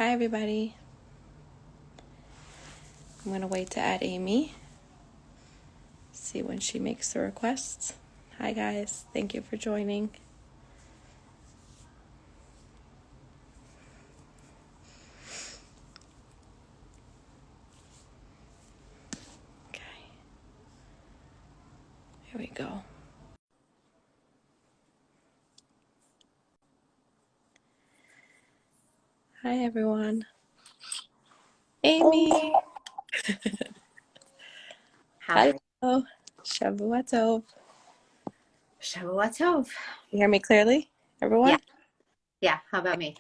Hi, everybody. I'm going to wait to add Amy, see when she makes the request. Hi, guys. Thank you for joining. Okay. Here we go. Hi, everyone. Amy. How are you? Hello. Shavua Tov. Shavua Tov. You hear me clearly, everyone? Yeah. Yeah. How about me?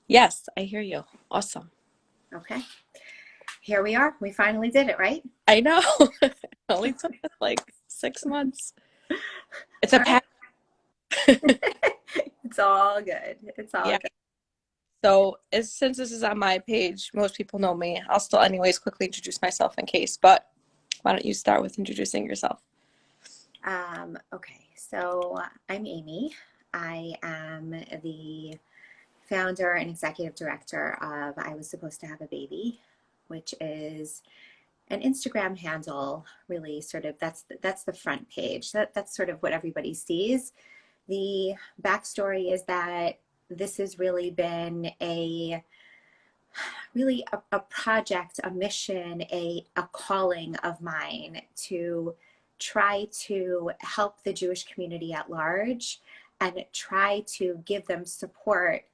Yes, I hear you. Awesome. Okay. Here we are. We finally did it, right? I know. It only took us like 6 months. It's a All right. pack. It's all good. It's all Yeah. good. So since this is on my page, most people know me. I'll still anyways quickly introduce myself in case, but why don't you start with introducing yourself? Okay. So I'm Amy. I am the founder and executive director of I Was Supposed to Have a Baby, which is an Instagram handle, really sort of that's the front page. That's sort of what everybody sees. The backstory is that this has really been a project, a mission, a calling of mine to try to help the Jewish community at large and try to give them support,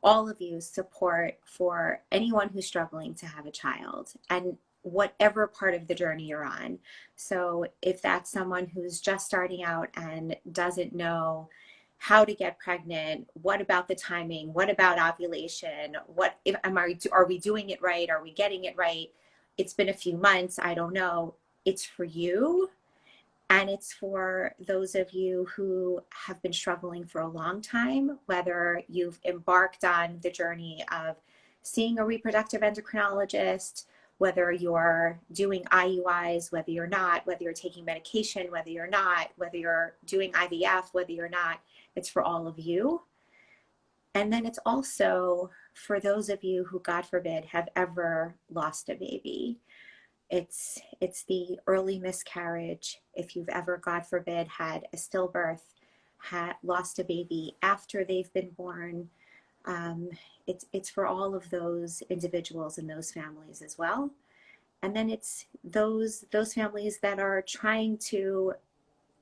all of you support for anyone who's struggling to have a child and whatever part of the journey you're on. So if that's someone who's just starting out and doesn't know how to get pregnant, what about the timing, what about ovulation, are we doing it right, are we getting it right, it's been a few months, I don't know, it's for you. And it's for those of you who have been struggling for a long time, whether you've embarked on the journey of seeing a reproductive endocrinologist, whether you're doing IUIs, whether you're not, whether you're taking medication, whether you're not, whether you're doing IVF, whether you're not, it's for all of you. And then it's also for those of you who, God forbid, have ever lost a baby. It's the early miscarriage. If you've ever, God forbid, had a stillbirth, had lost a baby after they've been born, it's for all of those individuals and those families as well. And then it's those families that are trying to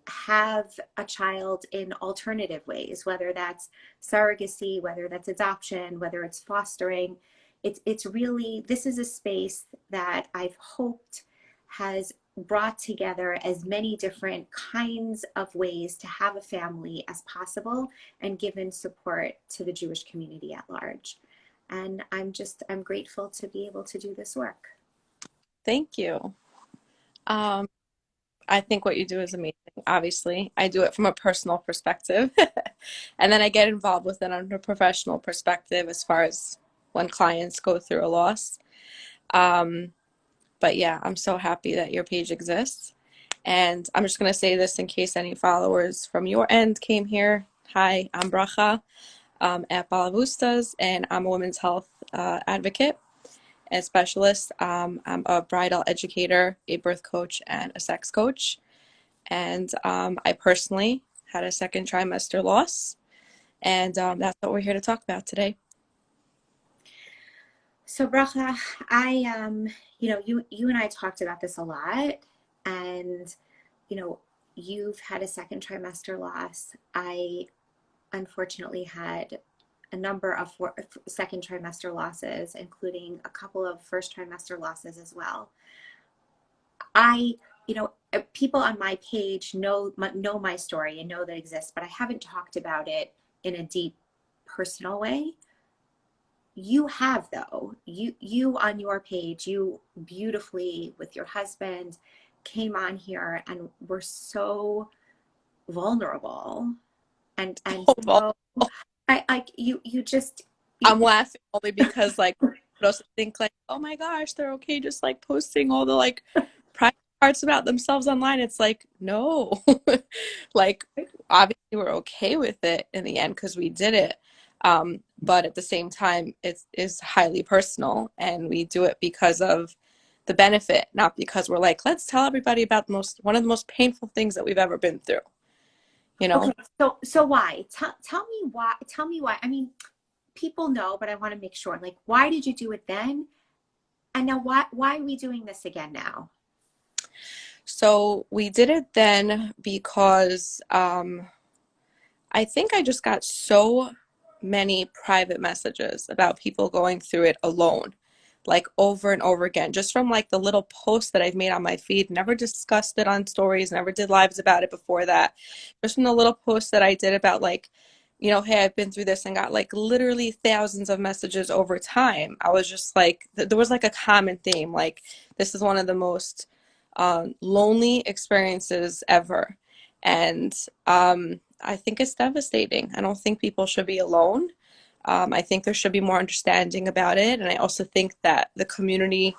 have a child in alternative ways, whether that's surrogacy, whether that's adoption, whether it's fostering. It's really, this is a space that I've hoped has brought together as many different kinds of ways to have a family as possible and given support to the Jewish community at large. And I'm grateful to be able to do this work. Thank you. I think what you do is amazing. Obviously, I do it from a personal perspective, and then I get involved with it on a professional perspective as far as when clients go through a loss. But yeah, I'm so happy that your page exists. And I'm just going to say this in case any followers from your end came here. Hi, I'm Bracha at Balaboostas, and I'm a women's health advocate and specialist. I'm a bridal educator, a birth coach, and a sex coach. And I personally had a second trimester loss, and that's what we're here to talk about today. So Bracha, you and I talked about this a lot, and you've had a second trimester loss. I unfortunately had a number of second trimester losses, including a couple of first trimester losses as well. People on my page know my story and know that it exists, but I haven't talked about it in a deep personal way. You have, though. You on your page, you beautifully with your husband came on here and were so vulnerable and so I like you just I'm laughing only because like I also think like, oh my gosh, they're okay just like posting all the like private parts about themselves online. It's like, no. Like obviously we're okay with it in the end because we did it. But at the same time, it is highly personal, and we do it because of the benefit, not because we're like, let's tell everybody about one of the most painful things that we've ever been through, you know? Okay, so why? Tell me why. Tell me why. I mean, people know, but I want to make sure. Like, why did you do it then? And now why are we doing this again now? So we did it then because I think I just got so many private messages about people going through it alone, like over and over again, just from like the little posts that I've made on my feed. Never discussed it on stories, never did lives about it before that. Just from the little posts that I did about like, hey, I've been through this, and got like literally thousands of messages over time. I was just like, there was like a common theme, like this is one of the most lonely experiences ever. And I think it's devastating. I don't think people should be alone. I think there should be more understanding about it. And I also think that the community,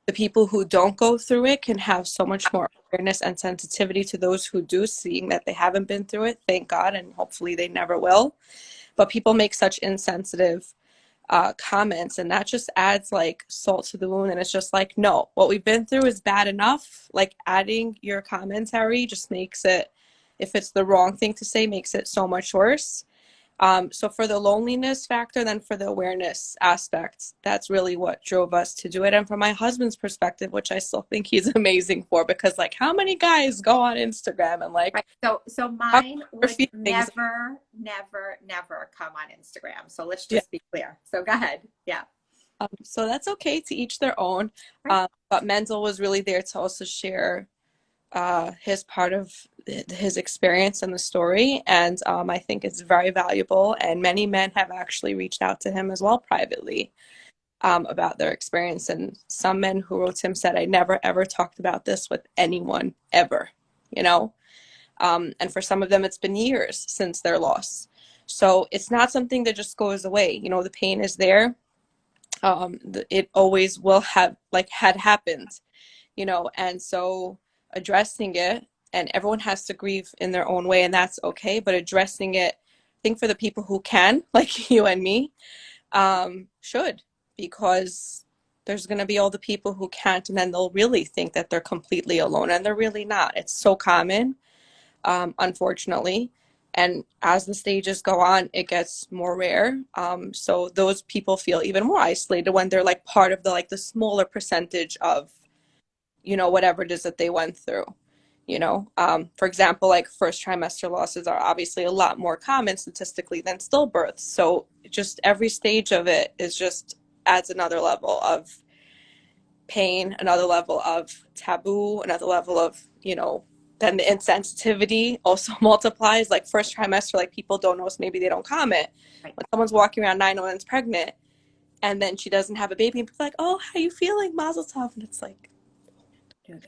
the people who don't go through it, can have so much more awareness and sensitivity to those who do, seeing that they haven't been through it, thank God, and hopefully they never will. But people make such insensitive comments, and that just adds like salt to the wound. And it's just like, no, what we've been through is bad enough. Like adding your commentary just makes it, if it's the wrong thing to say, makes it so much worse. So for the loneliness factor, then for the awareness aspect, that's really what drove us to do it. And from my husband's perspective, which I still think he's amazing for, because like how many guys go on Instagram and like, Right. So talk mine their would feelings? never come on Instagram. So let's Yeah. just be clear. So go ahead. Yeah. So that's okay, to each their own. Right. But Menzel was really there to also share his part of his experience in the story. And I think it's very valuable. And many men have actually reached out to him as well privately about their experience. And some men who wrote to him said, I never ever talked about this with anyone ever, you know? And for some of them, it's been years since their loss. So it's not something that just goes away. The pain is there. It always will have, like, had happened, and so addressing it, and everyone has to grieve in their own way, and that's okay, but addressing it, I think for the people who can, like you and me, should, because there's going to be all the people who can't, and then they'll really think that they're completely alone, and they're really not. It's so common, unfortunately. And as the stages go on, it gets more rare. So those people feel even more isolated when they're like part of the smaller percentage of, whatever it is that they went through. For example, like first trimester losses are obviously a lot more common statistically than stillbirths. So just every stage of it is just adds another level of pain, another level of taboo, another level of, then the insensitivity also multiplies. Like first trimester, like people don't know, so maybe they don't comment. Right. When someone's walking around 9 months pregnant and then she doesn't have a baby, and people are like, oh, how are you feeling? Mazel tov. And it's like, No, no.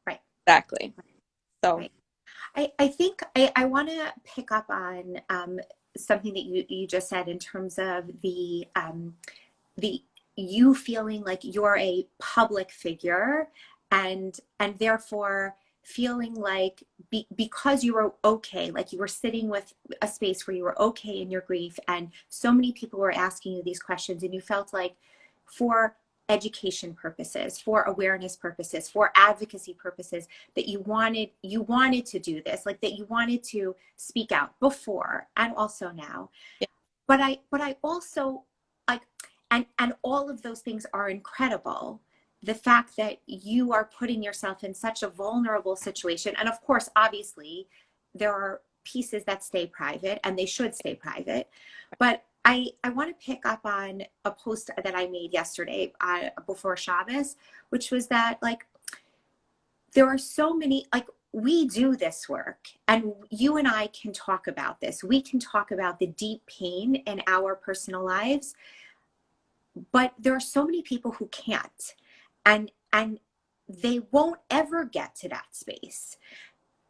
Right. exactly. So, Right. I think I want to pick up on something that you just said in terms of the you feeling like you're a public figure, and therefore feeling like because you were okay, like you were sitting with a space where you were okay in your grief, and so many people were asking you these questions, and you felt like for education purposes, for awareness purposes, for advocacy purposes, that you wanted to do this, like that you wanted to speak out before and also now. yeah, But I also like, and all of those things are incredible. The fact that you are putting yourself in such a vulnerable situation, and of course, obviously, there are pieces that stay private, and they should stay private. But I want to pick up on a post that I made yesterday before Shabbos, which was that like there are so many, like, we do this work and you and I can talk about this. We can talk about the deep pain in our personal lives, but there are so many people who can't, and they won't ever get to that space.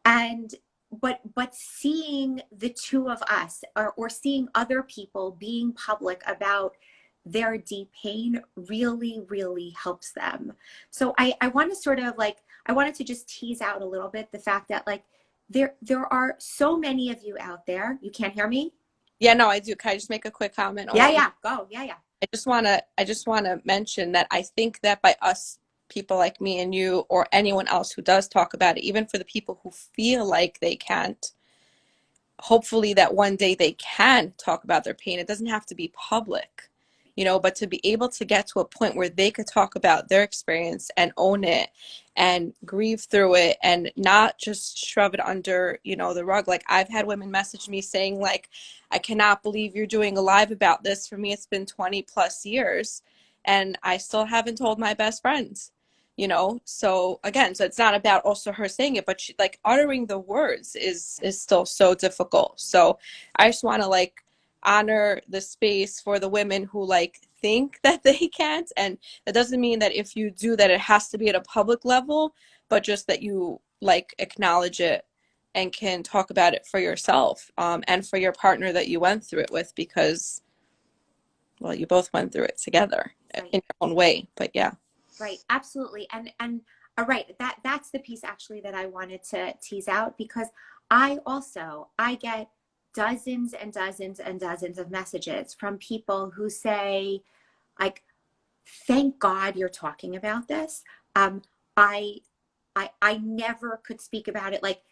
And but seeing the two of us, or seeing other people being public about their deep pain really, really helps them. So I want to sort of like, I wanted to just tease out a little bit the fact that like there are so many of you out there. You can't hear me? Yeah, no, I do. Can I just make a quick comment on Yeah, what you yeah, go. Yeah, yeah. I just want to mention that I think that by us, people like me and you, or anyone else who does talk about it, even for the people who feel like they can't, hopefully that one day they can talk about their pain. It doesn't have to be public, but to be able to get to a point where they could talk about their experience and own it and grieve through it and not just shove it under, the rug. Like I've had women message me saying like, I cannot believe you're doing a live about this. For me, it's been 20 plus years and I still haven't told my best friends. So again, so it's not about also her saying it, but she, like uttering the words is still so difficult. So I just want to like honor the space for the women who like think that they can't, and that doesn't mean that if you do that it has to be at a public level, but just that you like acknowledge it and can talk about it for yourself, and for your partner that you went through it with, because well, you both went through it together Right. in your own way. But yeah. Right, absolutely. And right, that's the piece actually that I wanted to tease out, because I get dozens and dozens and dozens of messages from people who say like, thank God you're talking about this. I I never could speak about it. Like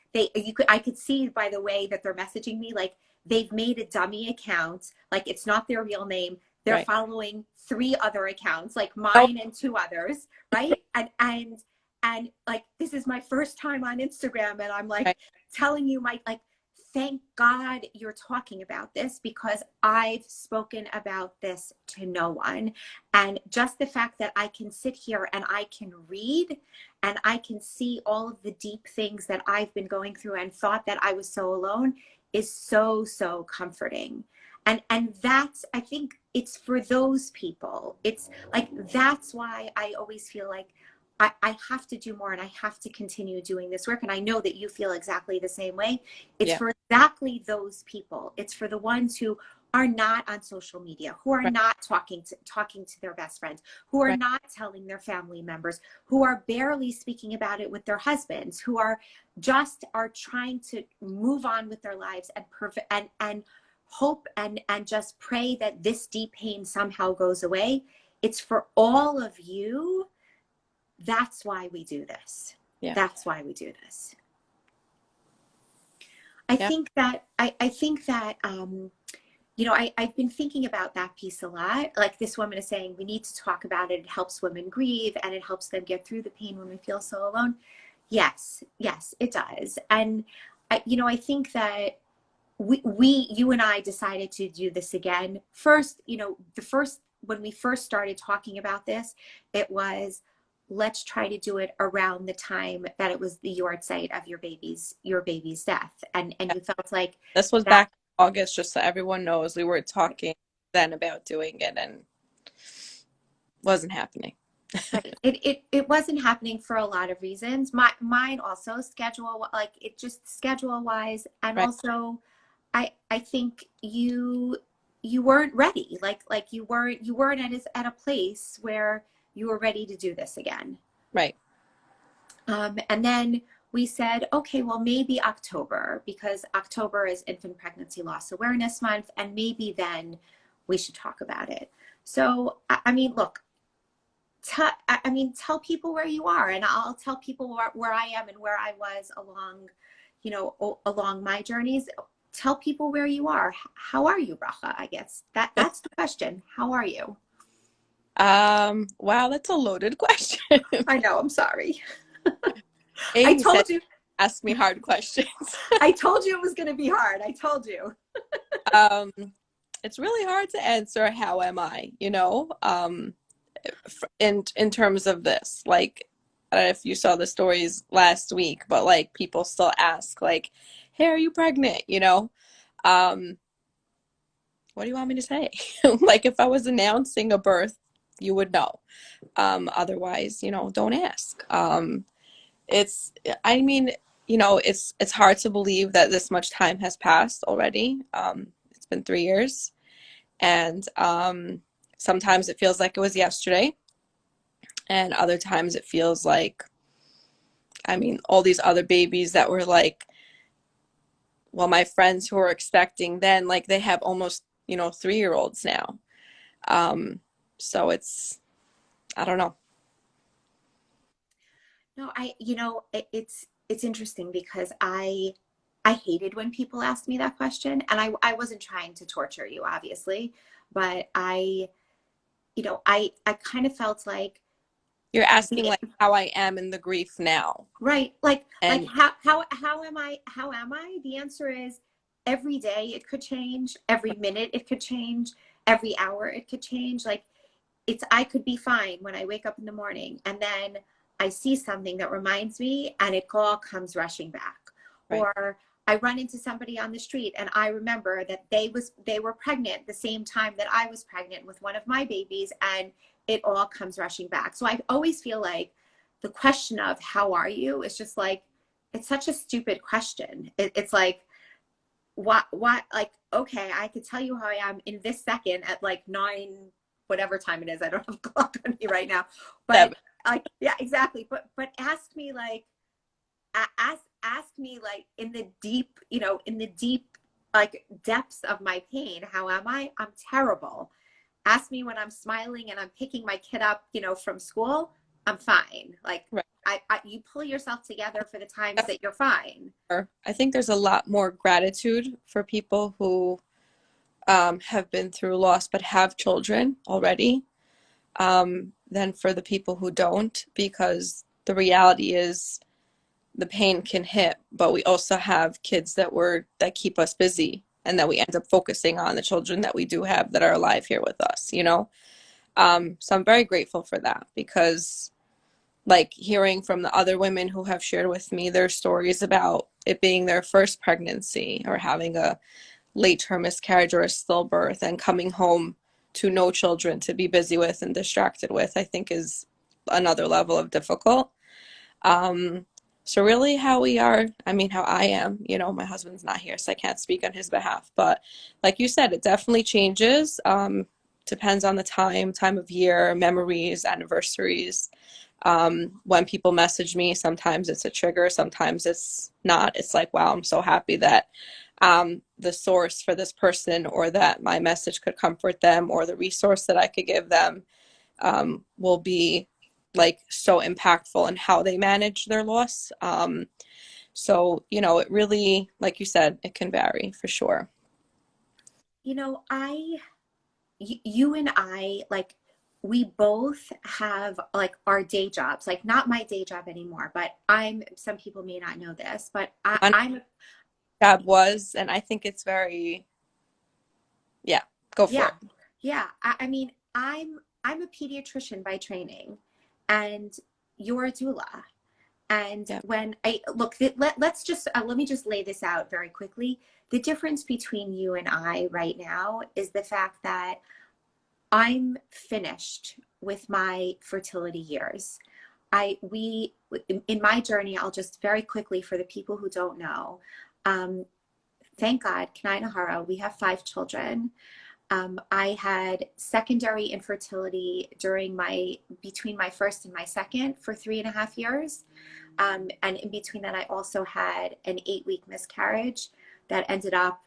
I could see by the way that they're messaging me, like they've made a dummy account, like it's not their real name. They're Right. following three other accounts, like Oh, mine and two others, right? And like this is my first time on Instagram, and I'm like right. telling you my like, thank God you're talking about this, because I've spoken about this to no one. And just the fact that I can sit here and I can read and I can see all of the deep things that I've been going through and thought that I was so alone is so, so comforting. And that's, I think it's for those people. It's like, that's why I always feel like I have to do more and I have to continue doing this work. And I know that you feel exactly the same way. It's Yeah. for exactly those people. It's for the ones who are not on social media, who are Right. not talking to their best friends, who are Right. not telling their family members, who are barely speaking about it with their husbands, who are trying to move on with their lives and hope and just pray that this deep pain somehow goes away. It's for all of you. That's why we do this. Yeah. That's why we do this. Yeah. I think that I've been thinking about that piece a lot. Like this woman is saying, we need to talk about it. It helps women grieve and it helps them get through the pain when we feel so alone. Yes, yes, it does. And I think that you and I decided to do this again. First, when we first started talking about this, it was, let's try to do it around the time that it was the yard site of your baby's death. And Yeah. you felt like This was that. back in August, just so everyone knows. We were talking then about doing it and wasn't happening. Right. It wasn't happening for a lot of reasons. Mine also schedule, like it just schedule wise, and Right. also I think you weren't ready. Like you weren't at a place where you were ready to do this again. Right. And then we said, okay, well maybe October, because October is Infant Pregnancy Loss Awareness Month, and maybe then we should talk about it. So I mean, look, tell people where you are, and I'll tell people where I am and where I was along my journeys. Tell people where you are. How are you, Bracha? I guess that's the question. How are you? Wow, that's a loaded question. I know. I'm sorry. I You said told you. ask me hard questions. I told you it was going to be hard. I told you. Um, it's really hard to answer how am I, in terms of this. Like, I don't know if you saw the stories last week, but like people still ask like, "Hey, are you pregnant?" Um, what do you want me to say? Like if I was announcing a birth, you would know. Otherwise, don't ask. It's, I mean, it's hard to believe that this much time has passed already. It's been 3 years, and sometimes it feels like it was yesterday, and other times it feels like, I mean, all these other babies that were like well, my friends who are expecting then, like they have almost, 3-year-olds now. Um, so I don't know. No, it's interesting because I hated when people asked me that question, and I wasn't trying to torture you, obviously, but I kind of felt like You're asking the like how I am in the grief now. right, like And how am I? The answer is every day it could change, every minute it could change, every hour it could change. Like I could be fine when I wake up in the morning and then I see something that reminds me and it all comes rushing back. right, Or I run into somebody on the street and I remember that they were pregnant the same time that I was pregnant with one of my babies, and it all comes rushing back. So I always feel like the question of how are you is just like, it's such a stupid question. It's like, what like, okay, I could tell you how I am in this second at like 9 whatever time it is. I don't have a clock on me right now, but 7. like, yeah, exactly. But ask me like, ask me like in the deep, in the deep like depths of my pain, how am I? I'm terrible. Ask me when I'm smiling and I'm picking my kid up, from school, I'm fine. Like Right. you pull yourself together for the times that you're fine. I think there's a lot more gratitude for people who have been through loss but have children already, than for the people who don't, because the reality is the pain can hit, but we also have kids that keep us busy and that we end up focusing on the children that we do have that are alive here with us. So I'm very grateful for that, because like hearing from the other women who have shared with me their stories about it being their first pregnancy or having a late term miscarriage or a stillbirth and coming home to no children to be busy with and distracted with, I think is another level of difficult. Um, so really how we are, I mean, how I am, my husband's not here, so I can't speak on his behalf, but like you said, it definitely changes. Depends on the time of year, memories, anniversaries. When people message me, sometimes it's a trigger, sometimes it's not. It's like, wow, I'm so happy that the source for this person, or that my message could comfort them, or the resource that I could give them will be like so impactful in how they manage their loss. So it really, like you said, it can vary for sure. You know, you and I, like, we both have like our day jobs, like not my day job anymore, but some people may not know this, but My I'm, job was, and I think it's very, yeah, go for yeah, it. yeah. I mean, I'm a pediatrician by training, and you're a doula. And Yeah. when I look, let me just lay this out very quickly. The difference between you and I right now is the fact that I'm finished with my fertility years. We in my journey, I'll just very quickly, for the people who don't know, um, thank God, Kanainahara, we have 5 children. I had secondary infertility between my first and my second for 3.5 years. And in between that, I also had an 8-week miscarriage that ended up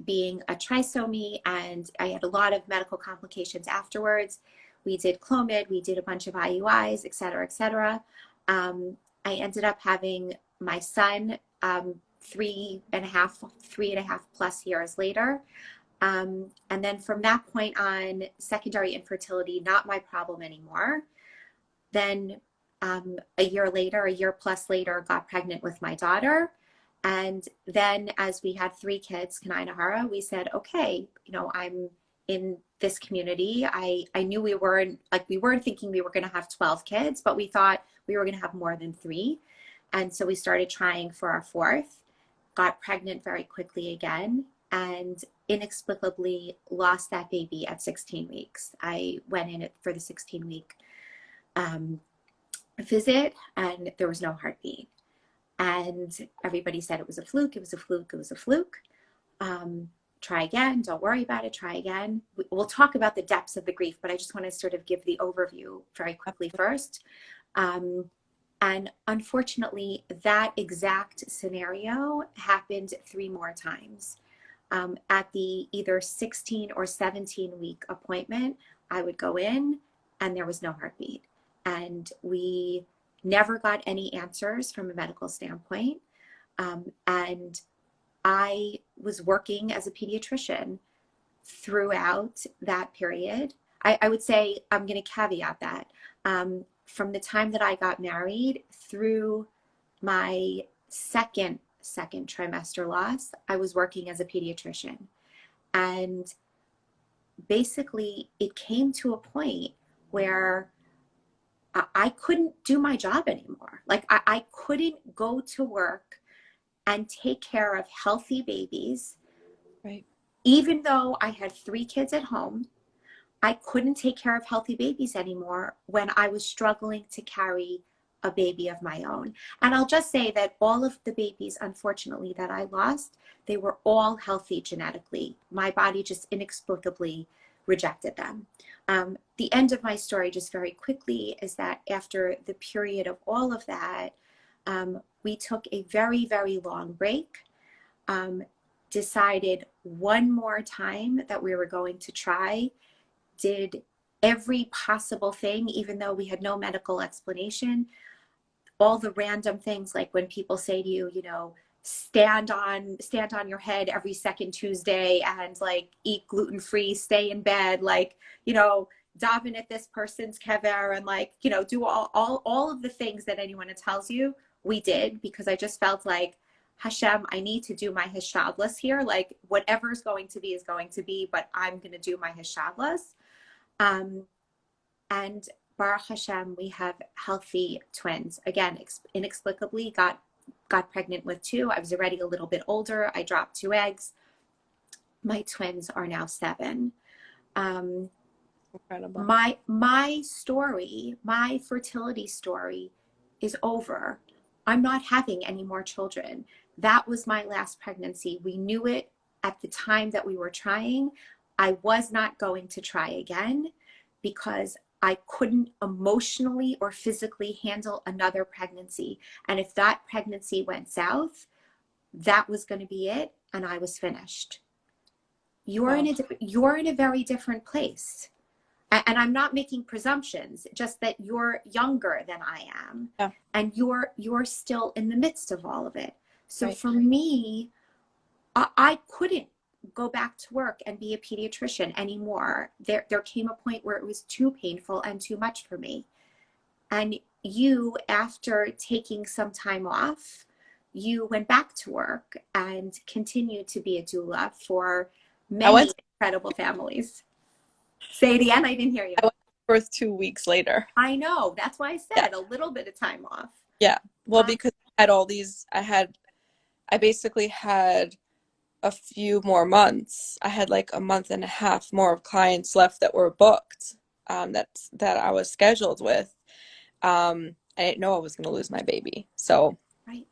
being a trisomy, and I had a lot of medical complications afterwards. We did Clomid, we did a bunch of IUIs, et cetera, et cetera. I ended up having my son 3.5 plus years later. And then from that point on, secondary infertility, not my problem anymore. Then a year plus later, got pregnant with my daughter. And then as we had 3 kids, Kanainahara, we said, okay, I'm in this community. I knew we weren't thinking we were going to have 12 kids, but we thought we were going to have more than 3. And so we started trying for our 4th, got pregnant very quickly again, and inexplicably lost that baby at 16 weeks. I went in for the 16-week visit, and there was no heartbeat. And everybody said it was a fluke, it was a fluke, it was a fluke. Try again, don't worry about it, try again. We'll talk about the depths of the grief, but I just want to sort of give the overview very quickly first. And unfortunately, that exact scenario happened 3 more times. At the either 16 or 17-week appointment, I would go in and there was no heartbeat. And we never got any answers from a medical standpoint. And I was working as a pediatrician throughout that period. I would say, I'm going to caveat that. From the time that I got married through my second trimester loss, I was working as a pediatrician. And basically, it came to a point where I couldn't do my job anymore. Like, I couldn't go to work and take care of healthy babies. Right. Even though I had 3 kids at home, I couldn't take care of healthy babies anymore when I was struggling to carry a baby of my own. And I'll just say that all of the babies, unfortunately, that I lost, they were all healthy genetically. My body just inexplicably rejected them. The end of my story, just very quickly, is that after the period of all of that, we took a very, very long break, decided one more time that we were going to try, did every possible thing, even though we had no medical explanation. All the random things, like when people say to you, you know, stand on your head every second Tuesday and like eat gluten-free, stay in bed, like, you know, daven at this person's kever, and like, you know, do all of the things that anyone tells you. We did, because I just felt like, Hashem, I need to do my hishtadlus here. Like, whatever's going to be is going to be, but I'm going to do my hishtadlus. And Baruch Hashem, we have healthy twins. Again, inexplicably got pregnant with 2. I was already a little bit older. I dropped 2 eggs. My twins are now 7. Incredible. My story, my fertility story is over. I'm not having any more children. That was my last pregnancy. We knew it at the time that we were trying. I was not going to try again because I couldn't emotionally or physically handle another pregnancy. And if that pregnancy went south, that was going to be it, and I was finished. You're in a very different place. And I'm not making presumptions, just that you're younger than I am. Yeah. And you're still in the midst of all of it. So Right. for me, I couldn't go back to work and be a pediatrician anymore. There came a point where it was too painful and too much for me. And you, after taking some time off, you went back to work and continued to be a doula for many incredible families. Say it again, I didn't hear you. I went to birth 2 weeks later. I know, that's why I said a little bit of time off. Yeah, well, because I had all these, I basically had a few more months. I had like a month and a half more of clients left that were booked, that I was scheduled with. I didn't know I was going to lose my baby. So Right.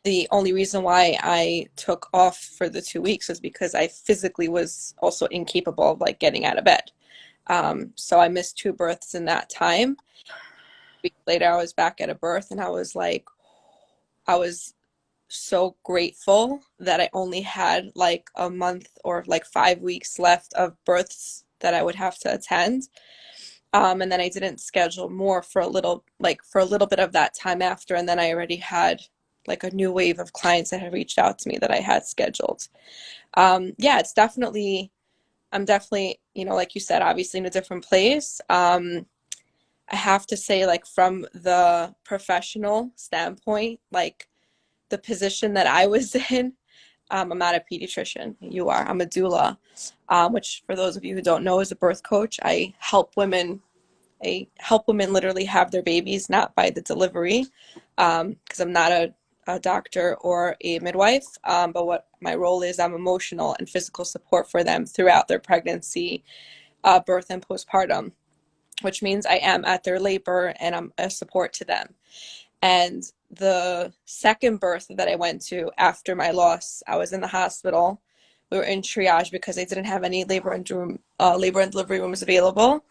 the only reason why I took off for the 2 weeks is because I physically was also incapable of like getting out of bed. So I missed 2 births in that time. A week later, I was back at a birth, and I was so grateful that I only had like a month or like 5 weeks left of births that I would have to attend. And then I didn't schedule more for a little bit of that time after. And then I already had like a new wave of clients that had reached out to me that I had scheduled. Yeah, I'm definitely, you know, like you said, obviously in a different place. I have to say, like, from the professional standpoint, like the position that I was in, I'm not a pediatrician. You are. I'm a doula, which, for those of you who don't know, is a birth coach. I help women literally have their babies, not by the delivery, because I'm not a doctor or a midwife. But what my role is, I'm emotional and physical support for them throughout their pregnancy, birth, and postpartum, which means I am at their labor and I'm a support to them. And the second birth that I went to after my loss, I was in the hospital. We were in triage because they didn't have any labor and delivery rooms available.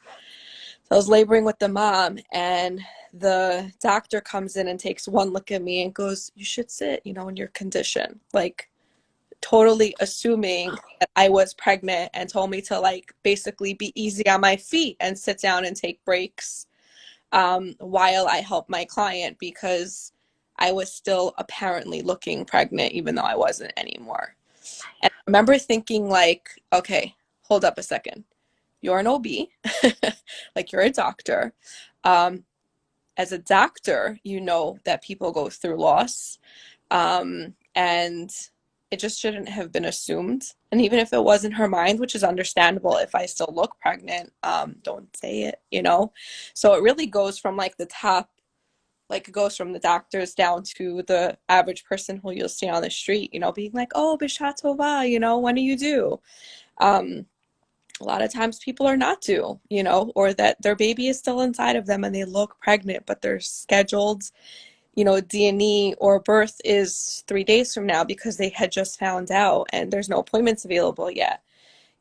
So I was laboring with the mom, and the doctor comes in and takes one look at me and goes, "You should sit, in your condition." Like, totally assuming that I was pregnant, and told me to, like, basically be easy on my feet and sit down and take breaks while I helped my client, because I was still apparently looking pregnant, even though I wasn't anymore. And I remember thinking, like, okay, hold up a second. You're an OB, like, you're a doctor. Um, as a doctor, you know that people go through loss. And it just shouldn't have been assumed. And even if it was in her mind, which is understandable, if I still look pregnant, don't say it. So it really goes from, like, the top, like, it goes from the doctors down to the average person who you'll see on the street, being like, "Oh, Bishat Tova, when do you do?" Um, a lot of times people are not due, or that their baby is still inside of them and they look pregnant, but they're scheduled, D&E or birth is 3 days from now because they had just found out and there's no appointments available yet.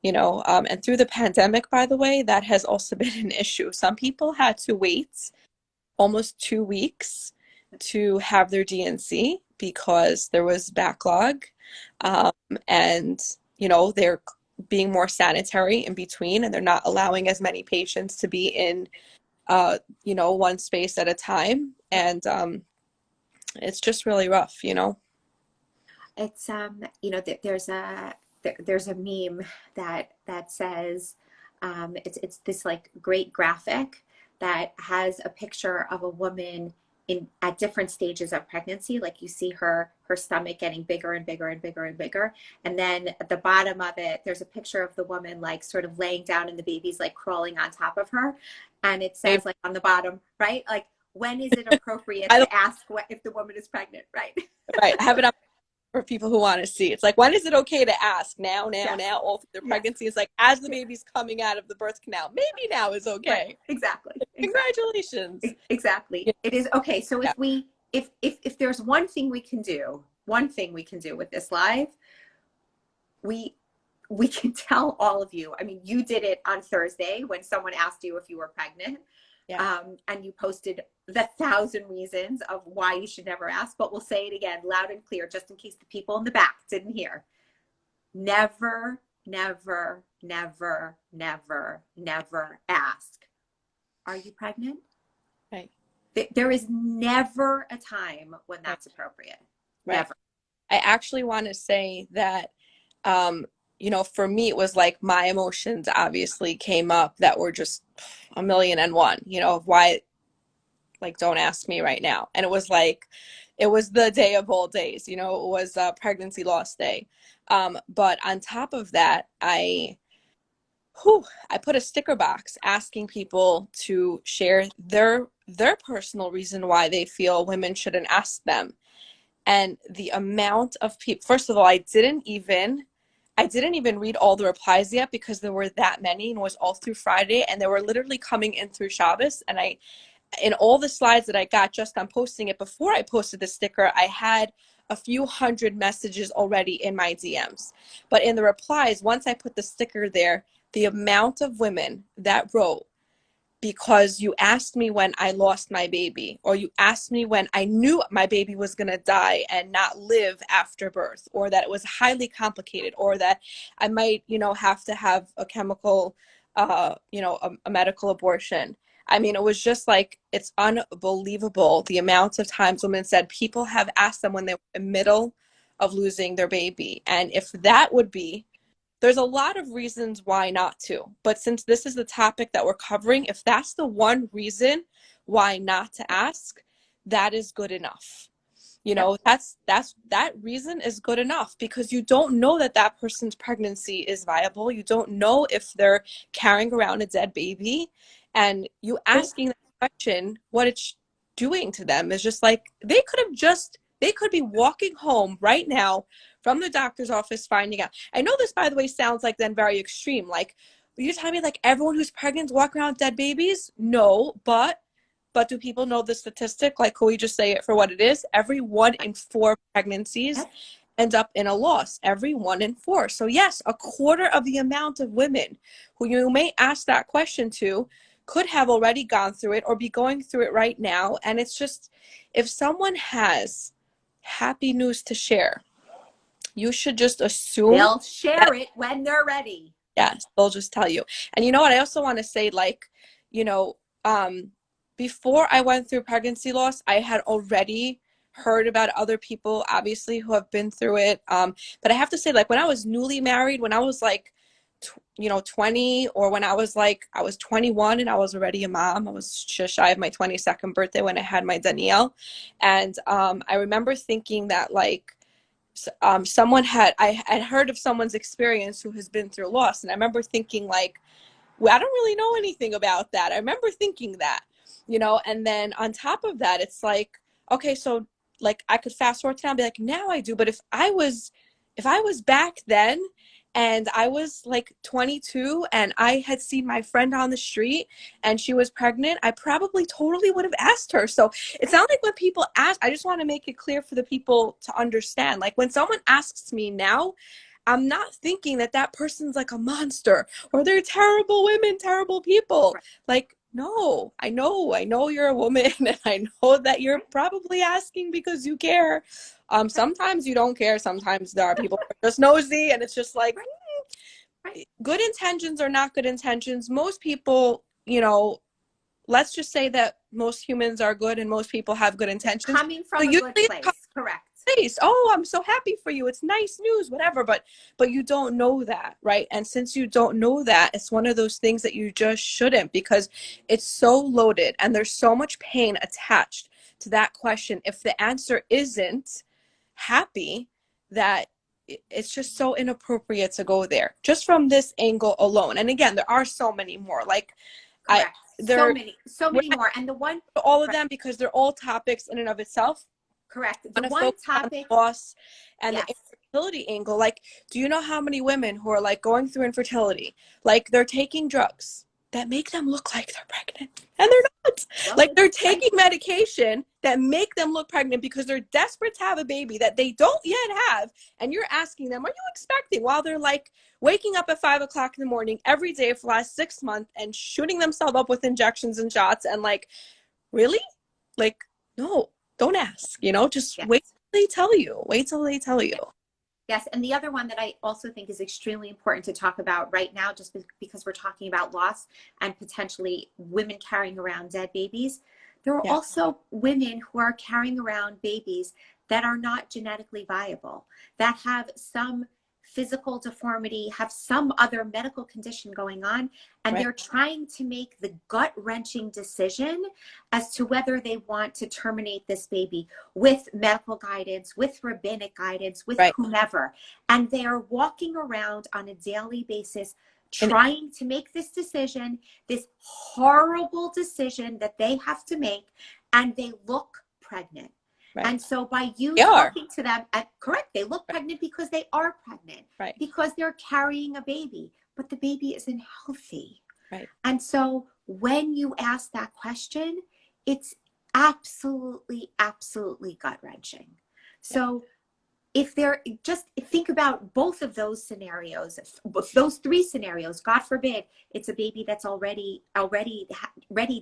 And through the pandemic, by the way, that has also been an issue. Some people had to wait almost 2 weeks to have their DNC because there was backlog. Um, and, they're being more sanitary in between, and they're not allowing as many patients to be in, one space at a time. And it's just really rough. It's there's a meme that says it's this like great graphic that has a picture of a woman in at different stages of pregnancy. Like, you see her stomach getting bigger and bigger and bigger and bigger, and then at the bottom of it there's a picture of the woman, like, sort of laying down and the baby's like crawling on top of her, and it says, like, on the bottom, right, like, when is it appropriate I to ask if the woman is pregnant, right? Right. I have it up for people who want to see. It's like, when is it okay to ask? Now, Yes. all through the Yes. pregnancy. Is like, as the baby's coming out of the birth canal. Maybe now is Right. okay. Exactly. Congratulations. Exactly. Yeah. It is okay. So Yeah. if there's one thing we can do with this live, we can tell all of you. I mean, you did it on Thursday when someone asked you if you were pregnant. Yeah. And you posted the 1,000 reasons of why you should never ask, but we'll say it again loud and clear, just in case the people in the back didn't hear. Never, never, never, never, never ask, "Are you pregnant?" Right. There is never a time when Right. that's appropriate. Right. Never. I actually want to say that, for me, it was like my emotions obviously came up that were just a million and one, of why, like, don't ask me right now. And it was like, it was the day of all days, it was pregnancy loss day. But on top of that, I put a sticker box asking people to share their personal reason why they feel women shouldn't ask them. And the amount of people, first of all, I didn't even read all the replies yet because there were that many, and it was all through Friday, and they were literally coming in through Shabbos. And in all the slides that I got just on posting it, before I posted the sticker, I had a few hundred messages already in my DMs. But in the replies, once I put the sticker there, the amount of women that wrote, "Because you asked me when I lost my baby," or "You asked me when I knew my baby was going to die and not live after birth," or that it was highly complicated, or that I might, have to have a chemical, a medical abortion. I mean, it was just like, it's unbelievable the amount of times women said people have asked them when they were in the middle of losing their baby. And if that would be, there's a lot of reasons why not to. But since this is the topic that we're covering, if that's the one reason why not to ask, that is good enough. That reason is good enough, because you don't know that that person's pregnancy is viable. You don't know if they're carrying around a dead baby, and you asking that question, what it's doing to them is just like, they could be walking home right now from the doctor's office finding out. I know this, by the way, sounds like then very extreme. Like, you're telling me like everyone who's pregnant walk around with dead babies? No, but do people know the statistic? Like, can we just say it for what it is? Every 1 in 4 pregnancies end up in a loss. Every 1 in 4. So yes, a quarter of the amount of women who you may ask that question to could have already gone through it or be going through it right now. And it's just, if someone has happy news to share, you should just assume They'll share it when they're ready. yes, they'll just tell you. And you know what? I also want to say, like, you know, before I went through pregnancy loss, I had already heard about other people, obviously, who have been through it. But I have to say, like, when I was newly married, when I was like, 20, or when I was 21 and I was already a mom. I was just shy of my 22nd birthday when I had my Danielle. And I remember thinking that, like, I had heard of someone's experience who has been through loss, and I remember thinking, like, well, I don't really know anything about that. I remember thinking that, and then on top of that, it's like, okay, so, like, I could fast forward to now and be like, now I do. But if I was back then and I was like 22 and I had seen my friend on the street and she was pregnant, I probably totally would have asked her. So it's not like when people ask, I just want to make it clear for the people to understand. Like, when someone asks me now, I'm not thinking that that person's like a monster or they're terrible women, terrible people. Right. Like, no, I know you're a woman and I know that you're probably asking because you care. Sometimes you don't care. Sometimes there are people who are just nosy, and it's just like, Right. good intentions are not good intentions. Most people, let's just say that most humans are good and most people have good intentions. Coming So from a usually good place. Correct. place. Oh, I'm so happy for you. It's nice news, whatever. But you don't know that, right? And since you don't know that, it's one of those things that you just shouldn't, because it's so loaded and there's so much pain attached to that question. If the answer isn't happy, that it's just so inappropriate to go there just from this angle alone. And again, there are so many more. Like, I Correct. there So we're many not more. And the one, all of right, them because they're all topics in and of itself. correct. I The want to one focus on topic, loss and the yes. infertility angle. Like, do you know how many women who are like going through infertility, like they're taking drugs that make them look like they're pregnant and they're not? Like, they're Right. taking medication that make them look pregnant because they're desperate to have a baby that they don't yet have. And you're asking them, are you expecting, while they're like waking up at 5 o'clock in the morning every day for the last 6 months and shooting themselves up with injections and shots, and like, really? Like, no, don't ask, just wait Yes. till they tell you. Wait till they tell you. Yes. And the other one that I also think is extremely important to talk about right now, just because we're talking about loss and potentially women carrying around dead babies, there are Yeah, also women who are carrying around babies that are not genetically viable, that have some physical deformity, have some other medical condition going on, and right, they're trying to make the gut-wrenching decision as to whether they want to terminate this baby with medical guidance, with rabbinic guidance, with right. whomever. And they are walking around on a daily basis And trying to make this decision, this horrible decision that they have to make, and they look pregnant. right, And so by you they are. talking to them, correct, they look pregnant because they are pregnant, Right, because they're carrying a baby, but the baby isn't healthy. right. And so when you ask that question, it's absolutely, absolutely gut wrenching. Yeah, So if they're just think about both of those scenarios, those three scenarios, God forbid, it's a baby that's already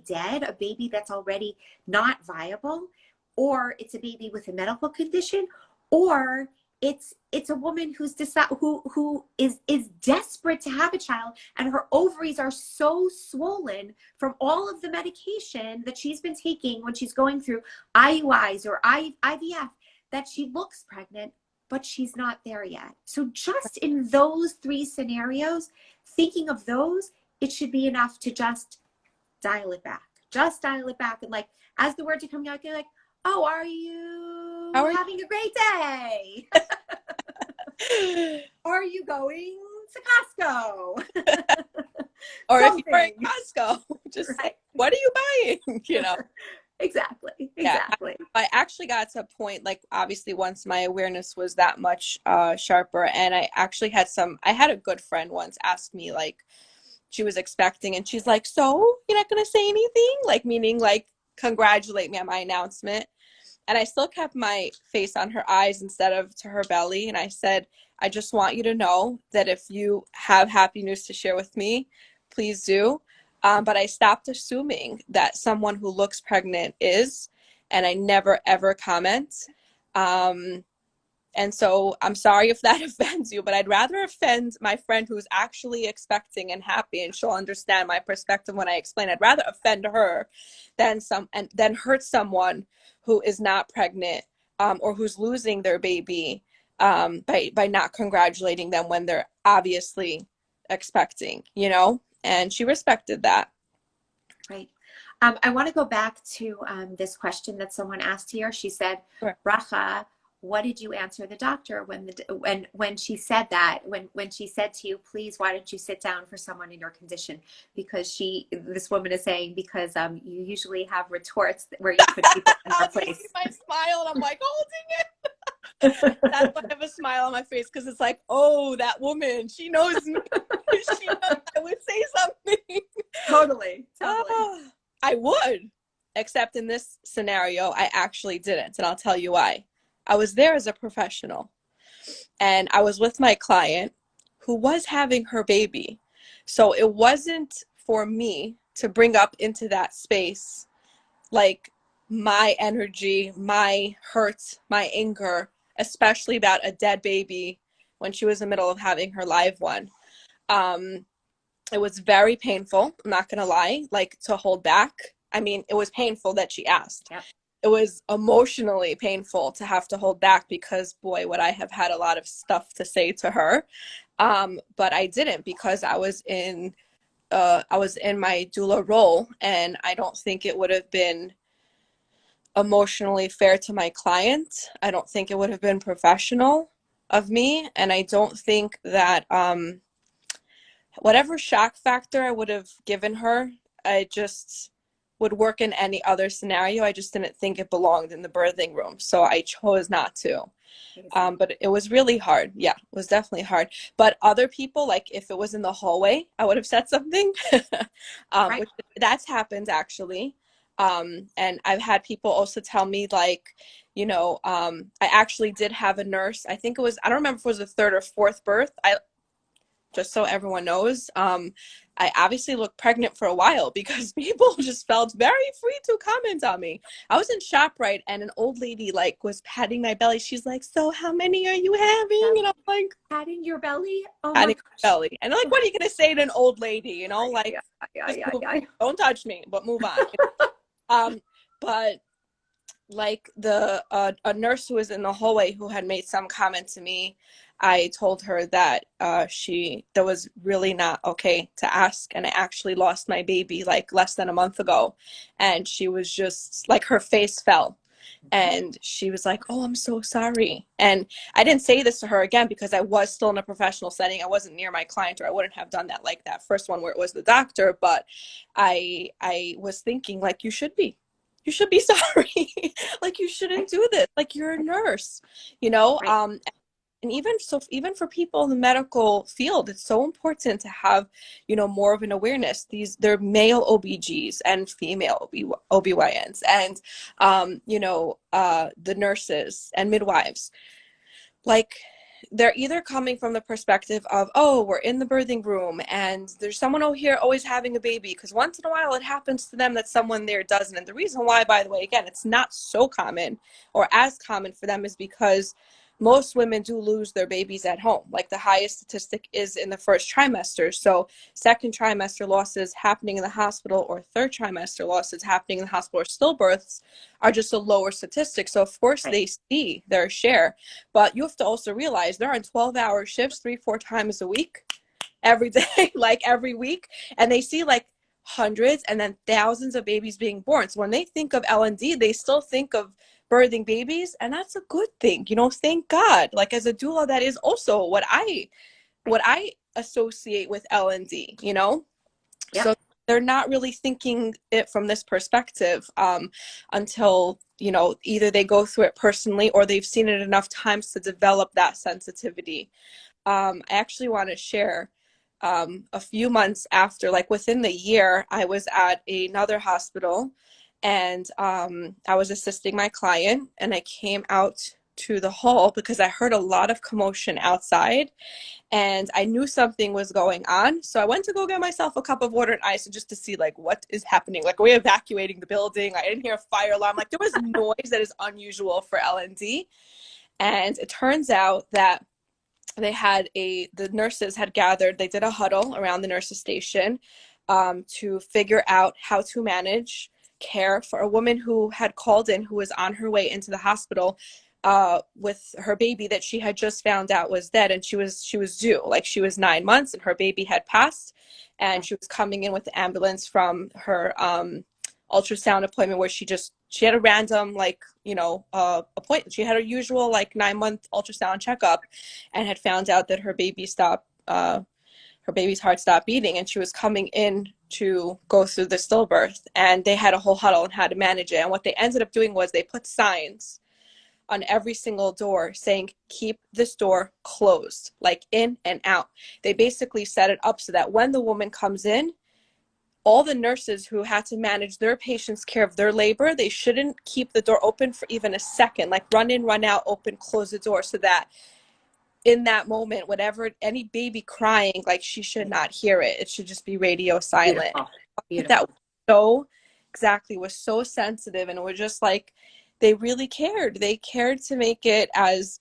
dead, a baby that's already not viable, or it's a baby with a medical condition, or it's a woman who is desperate to have a child, and her ovaries are so swollen from all of the medication that she's been taking when she's going through IUIs or IVF, that she looks pregnant, but she's not there yet. So just in those three scenarios, thinking of those, it should be enough to just dial it back. Just dial it back. And like, as the words are coming out, you're like, oh, are how you are having a great day? you? Are you going to Costco? Or if you're in Something, Costco, just say, right? what are you buying? Exactly. Yeah, Exactly. I actually got to a point, like, obviously once my awareness was that much sharper, and I had a good friend once ask me, like, she was expecting, and she's like, so you're not gonna say anything? Like, meaning, like, congratulate me on my announcement. And I still kept my face on her eyes instead of to her belly. And I said, I just want you to know that if you have happy news to share with me, please do. But I stopped assuming that someone who looks pregnant is, and I never ever comment. Um, and so I'm sorry if that offends you, but I'd rather offend my friend who's actually expecting and happy, and she'll understand my perspective when I explain. I'd rather offend her than hurt someone who is not pregnant, or who's losing their baby, by not congratulating them when they're obviously expecting, you know? And she respected that. Right. I want to go back to this question that someone asked here. She said, Sure. Bracha, what did you answer the doctor when she said that, when she said to you, please, why don't you sit down for someone in your condition? Because this woman is saying, because you usually have retorts where you put people in their You see place. my smile, and I'm like holding it. That's why I have a smile on my face, because it's like, oh, that woman, she knows me. She knows I would say something. Totally. I would, except in this scenario, I actually didn't, and I'll tell you why. I was there as a professional, and I was with my client who was having her baby. So it wasn't for me to bring up into that space like my energy, my hurt, my anger, especially about a dead baby when she was in the middle of having her live one. Um, it was very painful, I'm not gonna lie, like to hold back. I mean, it was painful that she asked. Yep. It was emotionally painful to have to hold back, because boy, would I have had a lot of stuff to say to her. But I didn't, because I was in my doula role, and I don't think it would have been emotionally fair to my client. I don't think it would have been professional of me, and I don't think that whatever shock factor I would have given her, I just would work in any other scenario. I just didn't think it belonged in the birthing room, so I chose not to. But it was really hard. Yeah, it was definitely hard. But other people, like if it was in the hallway, I would have said something. Right. Which that's happened actually. And I've had people also tell me like, I actually did have a nurse. I think it was, I don't remember if it was the third or fourth birth. Just so everyone knows, I obviously looked pregnant for a while, because people just felt very free to comment on me. I was in ShopRite, and an old lady like was patting my belly. She's like, "So how many are you having?" And I'm like, Patting your belly? Oh my patting my gosh. belly. And like, what are you gonna say to an old lady? Like, just Yeah, move yeah, on. yeah. Don't touch me, but move on. But like a nurse who was in the hallway who had made some comment to me, I told her that that was really not okay to ask, and I actually lost my baby like less than a month ago. And she was just like, her face fell, and she was like, "Oh, I'm so sorry." And I didn't say this to her again, because I was still in a professional setting. I wasn't near my client, or I wouldn't have done that, like that first one where it was the doctor. But I was thinking, like, you should be sorry. Like, you shouldn't do this, like, you're a nurse, you know. Right. And even for people in the medical field, it's so important to have, more of an awareness. They're male OBGs and female OBYNs, and the nurses and midwives, like, they're either coming from the perspective of, oh, we're in the birthing room and there's someone over here always having a baby, because once in a while it happens to them that someone there doesn't. And the reason why, by the way, again, it's not so common or as common for them, is because most women do lose their babies at home. Like, the highest statistic is in the first trimester. So second trimester losses happening in the hospital, or third trimester losses happening in the hospital, or stillbirths, are just a lower statistic. So of course Right. they see their share, but you have to also realize they're on 12-hour shifts 3-4 times a week, every day, like every week, and they see like hundreds and then thousands of babies being born. So when they think of L&D, they still think of birthing babies, and that's a good thing, thank God. Like, as a doula, that is also what I associate with L&D. Yep. So they're not really thinking it from this perspective, until either they go through it personally, or they've seen it enough times to develop that sensitivity. I actually want to share, a few months after, like within the year, I was at another hospital, and I was assisting my client, and I came out to the hall because I heard a lot of commotion outside and I knew something was going on. So I went to go get myself a cup of water and ice just to see like what is happening. Like, are we evacuating the building? I didn't hear a fire alarm. Like, there was noise that is unusual for LND. And it turns out that the nurses had gathered, they did a huddle around the nurses station to figure out how to manage care for a woman who had called in, who was on her way into the hospital with her baby that she had just found out was dead, and she was due, like she was 9 months and her baby had passed, and she was coming in with the ambulance from her ultrasound appointment where she had a random appointment. She had her usual like 9-month ultrasound checkup and had found out that her baby's heart stopped beating, and she was coming in to go through the stillbirth, and they had a whole huddle on how to manage it. And what they ended up doing was they put signs on every single door saying, keep this door closed, like in and out. They basically set it up so that when the woman comes in, all the nurses who had to manage their patients' care of their labor, they shouldn't keep the door open for even a second, like run in, run out, open, close the door, so that in that moment, whatever, any baby crying, like she should not hear it. It should just be radio silent. Beautiful. That Beautiful. was so sensitive, and it was just like, they really cared. They cared to make it as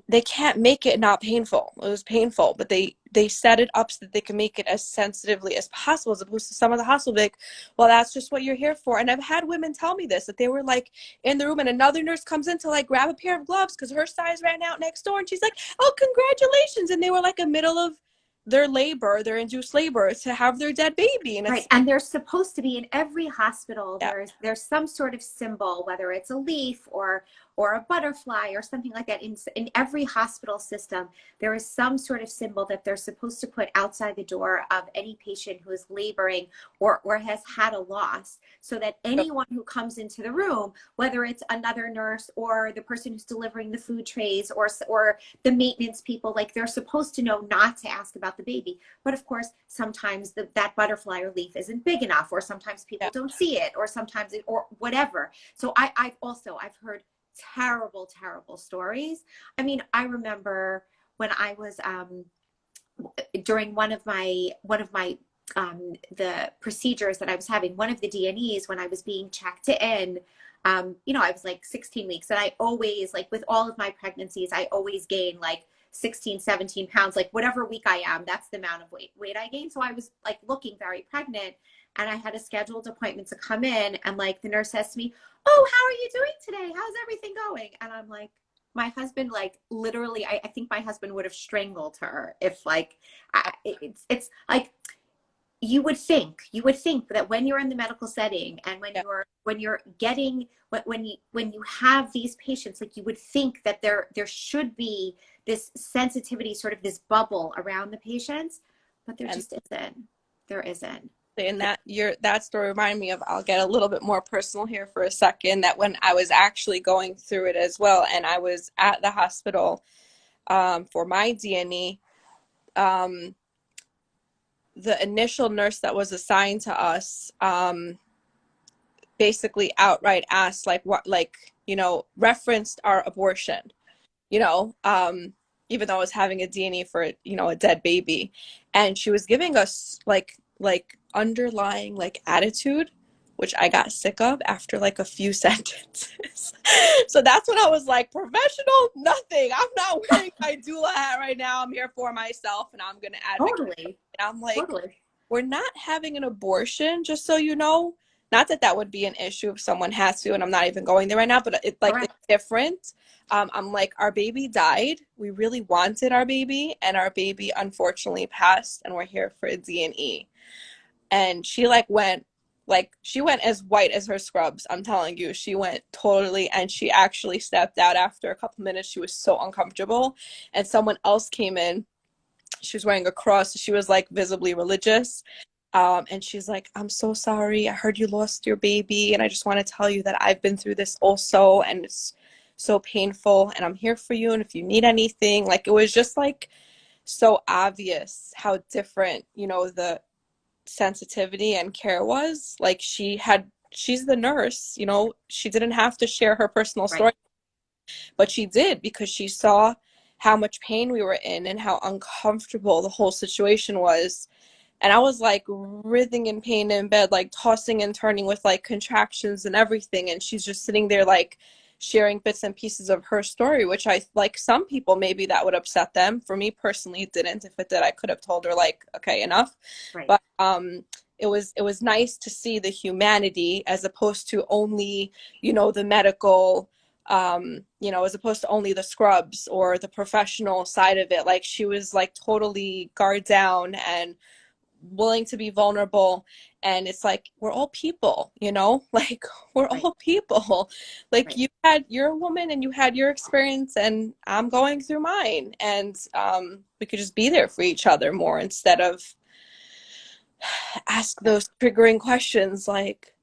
they can't make it not painful. It was painful, but they set it up so that they can make it as sensitively as possible, as opposed to some of the hospital like, well, that's just what you're here for. And I've had women tell me this, that they were like in the room and another nurse comes in to like grab a pair of gloves because her size ran out next door, and she's like, oh, congratulations. And they were like in the middle of their labor, their induced labor, to have their dead baby. And Right. it's And there's supposed to be in every hospital, yeah, there's some sort of symbol, whether it's a leaf or a butterfly or something like that. In every hospital system, there is some sort of symbol that they're supposed to put outside the door of any patient who is laboring or has had a loss, so that anyone who comes into the room, whether it's another nurse or the person who's delivering the food trays or the maintenance people, like they're supposed to know not to ask about the baby. But of course, sometimes that butterfly or leaf isn't big enough, or sometimes people don't see it, or sometimes or whatever. So I've heard terrible stories. I mean, I remember when I was during one of my the procedures that I was having, one of the D&Es, when I was being checked in, I was like 16 weeks, and I always, like with all of my pregnancies, I always gain like 16, 17 pounds, like whatever week I am, that's the amount of weight I gain. So I was like looking very pregnant, and I had a scheduled appointment to come in, and like the nurse says to me, oh, how are you doing today? How's everything going? And I'm like, my husband, like literally, I think my husband would have strangled her if like, it's like, you would think that when you're in the medical setting and when you're getting, when you have these patients, like you would think that there should be this sensitivity, sort of this bubble around the patients, but there just isn't. There isn't. and that story reminded me of, I'll get a little bit more personal here for a second, that when I was actually going through it as well, and I was at the hospital for my D&E, the initial nurse that was assigned to us basically outright asked, like, what, like, referenced our abortion, even though I was having a D&E for, a dead baby. And she was giving us like underlying like attitude, which I got sick of after like a few sentences. So that's when I was like, professional, nothing. I'm not wearing my doula hat right now. I'm here for myself, and I'm going to advocate. Totally. And I'm like, Totally. we're not having an abortion, just so you know. Not that that would be an issue if someone has to, and I'm not even going there right now, but it's like, Correct. it's different. I'm like, our baby died. We really wanted our baby, and our baby unfortunately passed, and we're here for a D&E. And she she went as white as her scrubs. I'm telling you, she went totally, and she actually stepped out after a couple minutes. She was so uncomfortable, and someone else came in. She was wearing a cross. She was like visibly religious. And she's like, I'm so sorry. I heard you lost your baby, and I just want to tell you that I've been through this also, and it's so painful, and I'm here for you, and if you need anything. Like, it was just like so obvious how different, the sensitivity and care was. Like, she's the nurse, she didn't have to share her personal story. Right. But she did, because she saw how much pain we were in and how uncomfortable the whole situation was. And I was like writhing in pain in bed, like tossing and turning with like contractions and everything. And she's just sitting there, like sharing bits and pieces of her story, which I like, some people maybe that would upset them. For me personally, it didn't. If it did, I could have told her, like, okay, enough. Right. But it was nice to see the humanity, as opposed to only, the medical, as opposed to only the scrubs or the professional side of it. Like, she was like totally guard down and willing to be vulnerable. And it's like, we're all people, like, we're Right. all people. Like, Right. you're a woman and you had your experience, and I'm going through mine. And we could just be there for each other more, instead of ask Right. those triggering questions like,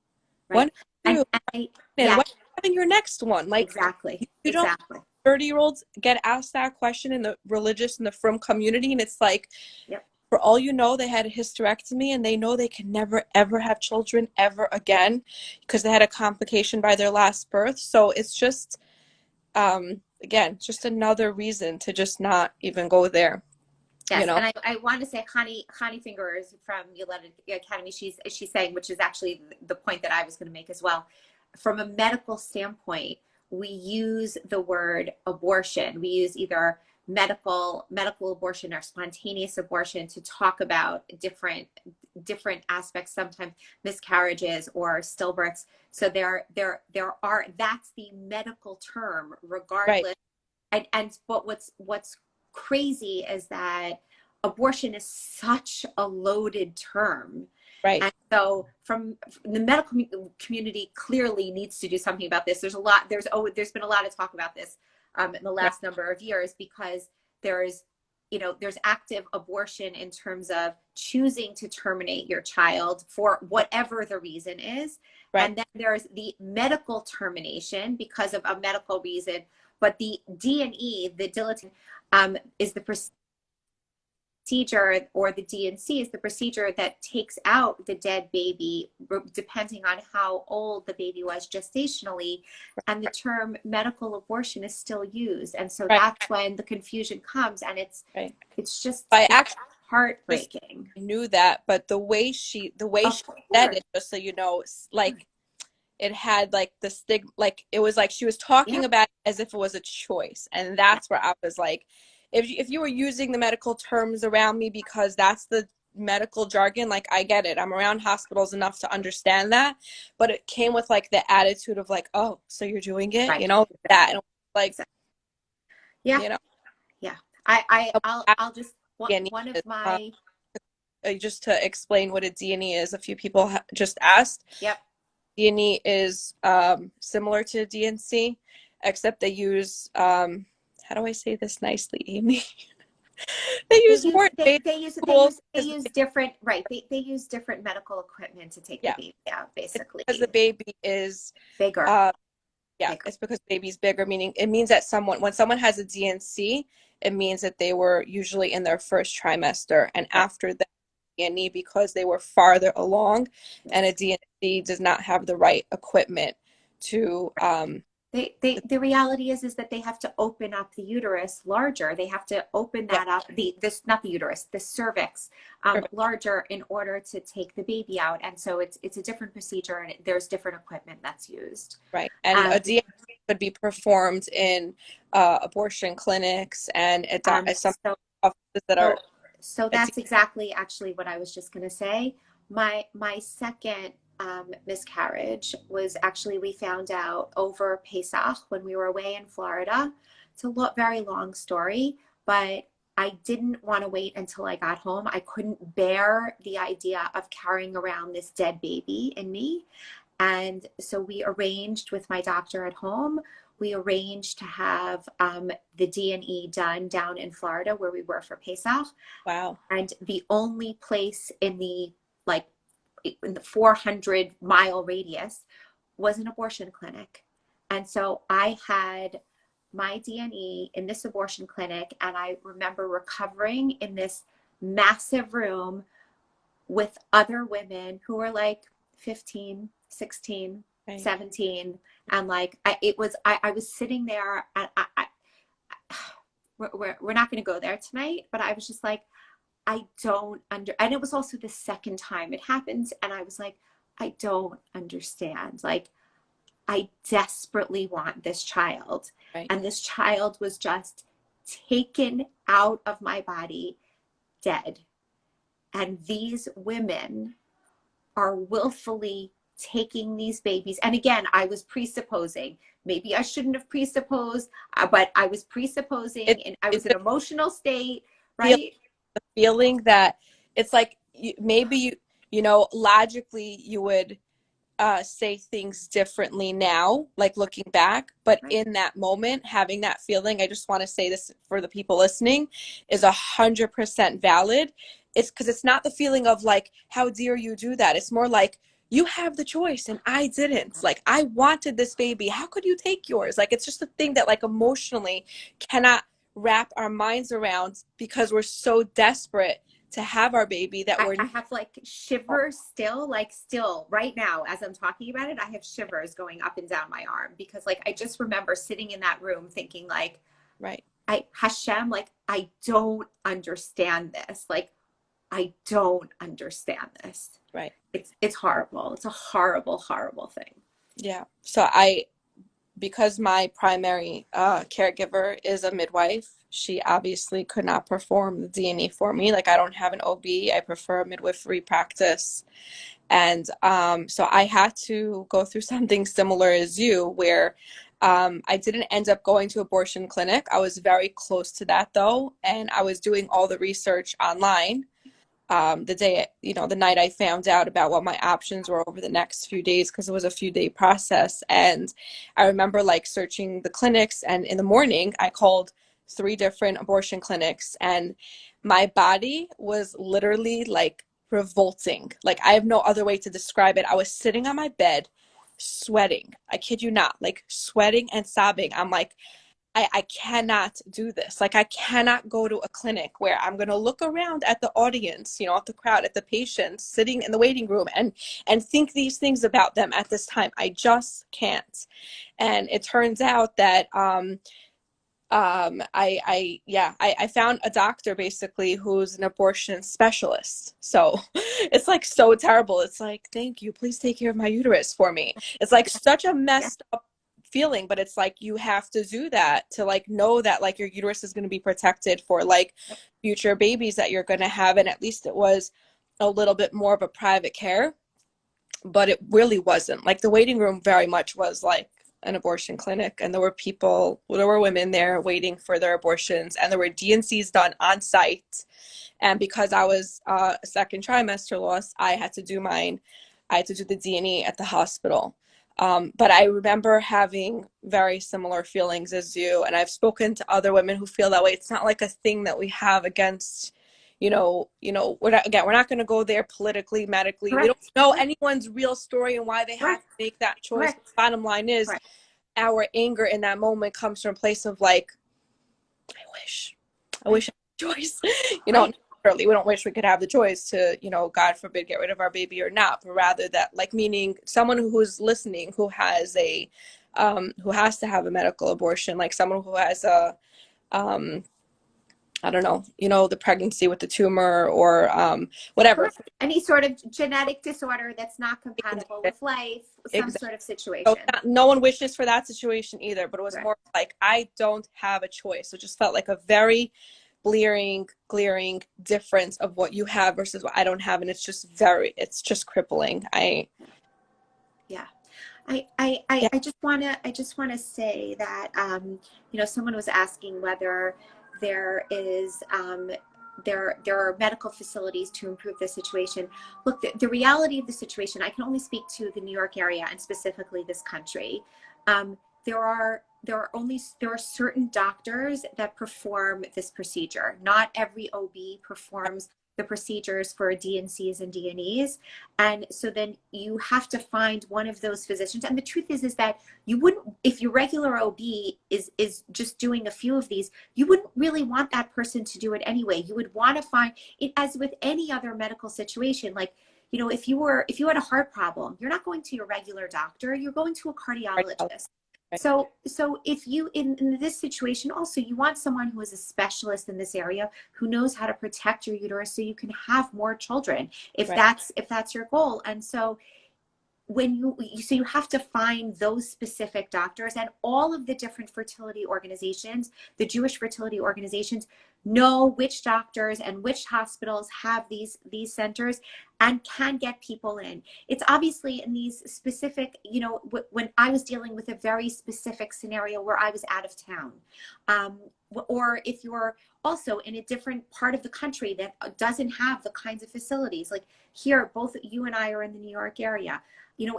when Right. are you and Yeah, when are you having your next one? Like, exactly. you don't Exactly. 30-year-olds get asked that question in the religious and the frum community, and it's like, Yep. for all you know, they had a hysterectomy and they know they can never ever have children ever again, because they had a complication by their last birth. So it's just, again, just another reason to just not even go there, you Yes, know. and I want to say Hani Fingers from Yoletta Academy, she's saying, which is actually the point that I was going to make as well. From a medical standpoint, we use the word abortion. We use either medical abortion or spontaneous abortion to talk about different aspects, sometimes miscarriages or stillbirths. So there are, that's the medical term Right, regardless. And but what's crazy is that abortion is such a loaded term. right, And so from the medical community clearly needs to do something about this. There's been a lot of talk about this in the right, last number of years, because there's there's active abortion in terms of choosing to terminate your child for whatever the reason is. right, And then there's the medical termination because of a medical reason. But the D&E, the dilatation, is the procedure, or the D&C is the procedure that takes out the dead baby, depending on how old the baby was gestationally. And the term medical abortion is still used. And so right, that's when the confusion comes, and right. it's I just heartbreaking. knew that, but the way she Of said course. it, just so you know, like, it had like the stigma, like it was like she was talking Yeah. about it as if it was a choice. And that's where I was like, if you were using the medical terms around me because that's the medical jargon, like, I get it. I'm around hospitals enough to understand that. But it came with like the attitude of like, oh, so you're doing it, Right. that. And Exactly. it was like, Exactly. Yeah. you know, Yeah. I'll just, D&E one of is, my, just to explain what a D&E is, a few people just asked. yep. D&E is similar to DNC, except they use, how do I say this nicely, Amy? They They use use more advanced tools they because, use different, right. They use different medical equipment to take the yeah, baby out, it's basically. because the baby is, Bigger, uh, yeah, bigger. it's because the baby's bigger, meaning it means that when someone has a DNC, it means that they were usually in their first trimester, and Right. after that, D&E, because they were farther along, and a Yes. DNC does not have the right equipment to, The reality is that they have to open up the uterus larger. They have to open yeah, that up, not the uterus, the cervix, perfect. larger, in order to take the baby out. And so it's a different procedure, and there's different equipment that's used. Right. And a Um, DNC could be performed in abortion clinics and at some so offices that So, are so a that's exactly actually what I was just going to say. My second miscarriage was actually, we found out over Pesach when we were away in Florida. It's a very long story, but I didn't want to wait until I got home. I couldn't bear the idea of carrying around this dead baby in me. And so we arranged with my doctor at home. We arranged to have the D&E done down in Florida where we were for Pesach. wow. And the only place in the, like, in the 400-mile radius was an abortion clinic. And so I had my D&E in this abortion clinic, and I remember recovering in this massive room with other women who were like 15, 16, Right. 17. And like, I was sitting there and we're not going to go there tonight, but I was just like, I don't and it was also the second time it happened. And I was like, I don't understand. Like, I desperately want this child. Right. And this child was just taken out of my body dead. And these women are willfully taking these babies. And again, I was presupposing. Maybe I shouldn't have presupposed, but I was presupposing and I was in an emotional state, right? The feeling that it's like maybe logically you would say things differently now, like looking back, but Right. in that moment, having that feeling, I just want to say this for the people listening, is 100% valid. It's because it's not the feeling of like, how dare you do that? It's more like, you have the choice and I didn't. Like, I wanted this baby. How could you take yours? Like, it's just a thing that like emotionally cannot wrap our minds around because we're so desperate to have our baby that we're I have like shivers still, like still right now as I'm talking about it, I have shivers going up and down my arm because like I just remember sitting in that room thinking like, right. Hashem, like I don't understand this. Like I don't understand this. Right. It's horrible. It's a horrible, horrible thing. Yeah. So because my primary caregiver is a midwife, she obviously could not perform the D&E for me. Like I don't have an OB. I prefer a midwifery practice. And so I had to go through something similar as you, where I didn't end up going to abortion clinic. I was very close to that though. And I was doing all the research online. The night I found out about what my options were over the next few days, because it was a few day process. And I remember like searching the clinics, and in the morning I called 3 different abortion clinics, and my body was literally like revolting. Like I have no other way to describe it. I was sitting on my bed, sweating. I kid you not, like sweating and sobbing. I'm like, I cannot do this. Like, I cannot go to a clinic where I'm going to look around at the audience, at the crowd, at the patients sitting in the waiting room and think these things about them at this time. I just can't. And it turns out that I found a doctor basically who's an abortion specialist. So it's like so terrible. It's like, thank you, please take care of my uterus for me. It's like such a Yeah. messed up feeling, but it's like you have to do that to like know that like your uterus is going to be protected for like future babies that you're going to have. And at least it was a little bit more of a private care, but it really wasn't. Like the waiting room very much was like an abortion clinic, and there were women there waiting for their abortions, and there were D&Cs done on site. And because I was a second trimester loss, I had to do mine. I had to do the D&E at the hospital. But I remember having very similar feelings as you, and I've spoken to other women who feel that way. It's not like a thing that we have against, we're not going to go there politically, medically. We don't Correct. know Correct. anyone's real story and why they have to Correct. make that choice. Correct. Bottom line is, Correct. our anger in that moment comes from a place of like, I wish I had a choice. Right. Literally, we don't wish we could have the choice to, God forbid, get rid of our baby or not, but rather that, like, meaning someone who's listening who has who has to have a medical abortion, like someone who has a, I don't know, the pregnancy with the tumor or whatever. Correct. Any sort of genetic disorder that's not compatible with life, some Exactly. sort of So situation. no one wishes for that situation either, but it was Right. more like I don't have a choice. It just felt like a very glaring difference of what you have versus what I don't have, and it's just crippling. Yeah. I just wanna say that someone was asking whether there is there are medical facilities to improve the situation. Look, the reality of the situation, I can only speak to the New York area and specifically this country. There are certain doctors that perform this procedure. Not every OB performs the procedures for D&Cs and D&Es. And so then you have to find one of those physicians. And the truth is that you wouldn't, if your regular OB is just doing a few of these, you wouldn't really want that person to do it anyway. You would want to find it, as with any other medical situation, like if you had a heart problem, you're not going to your regular doctor, you're going to a cardiologist. So if you, in this situation also, you want someone who is a specialist in this area, who knows how to protect your uterus so you can have more children, if that's your goal. And so when you have to find those specific doctors, and all of the different fertility organizations, the Jewish fertility organizations, know which doctors and which hospitals have these centers and can get people in. It's obviously in these specific, when I was dealing with a very specific scenario where I was out of town, or if you're also in a different part of the country that doesn't have the kinds of facilities, like here, both you and I are in the New York area.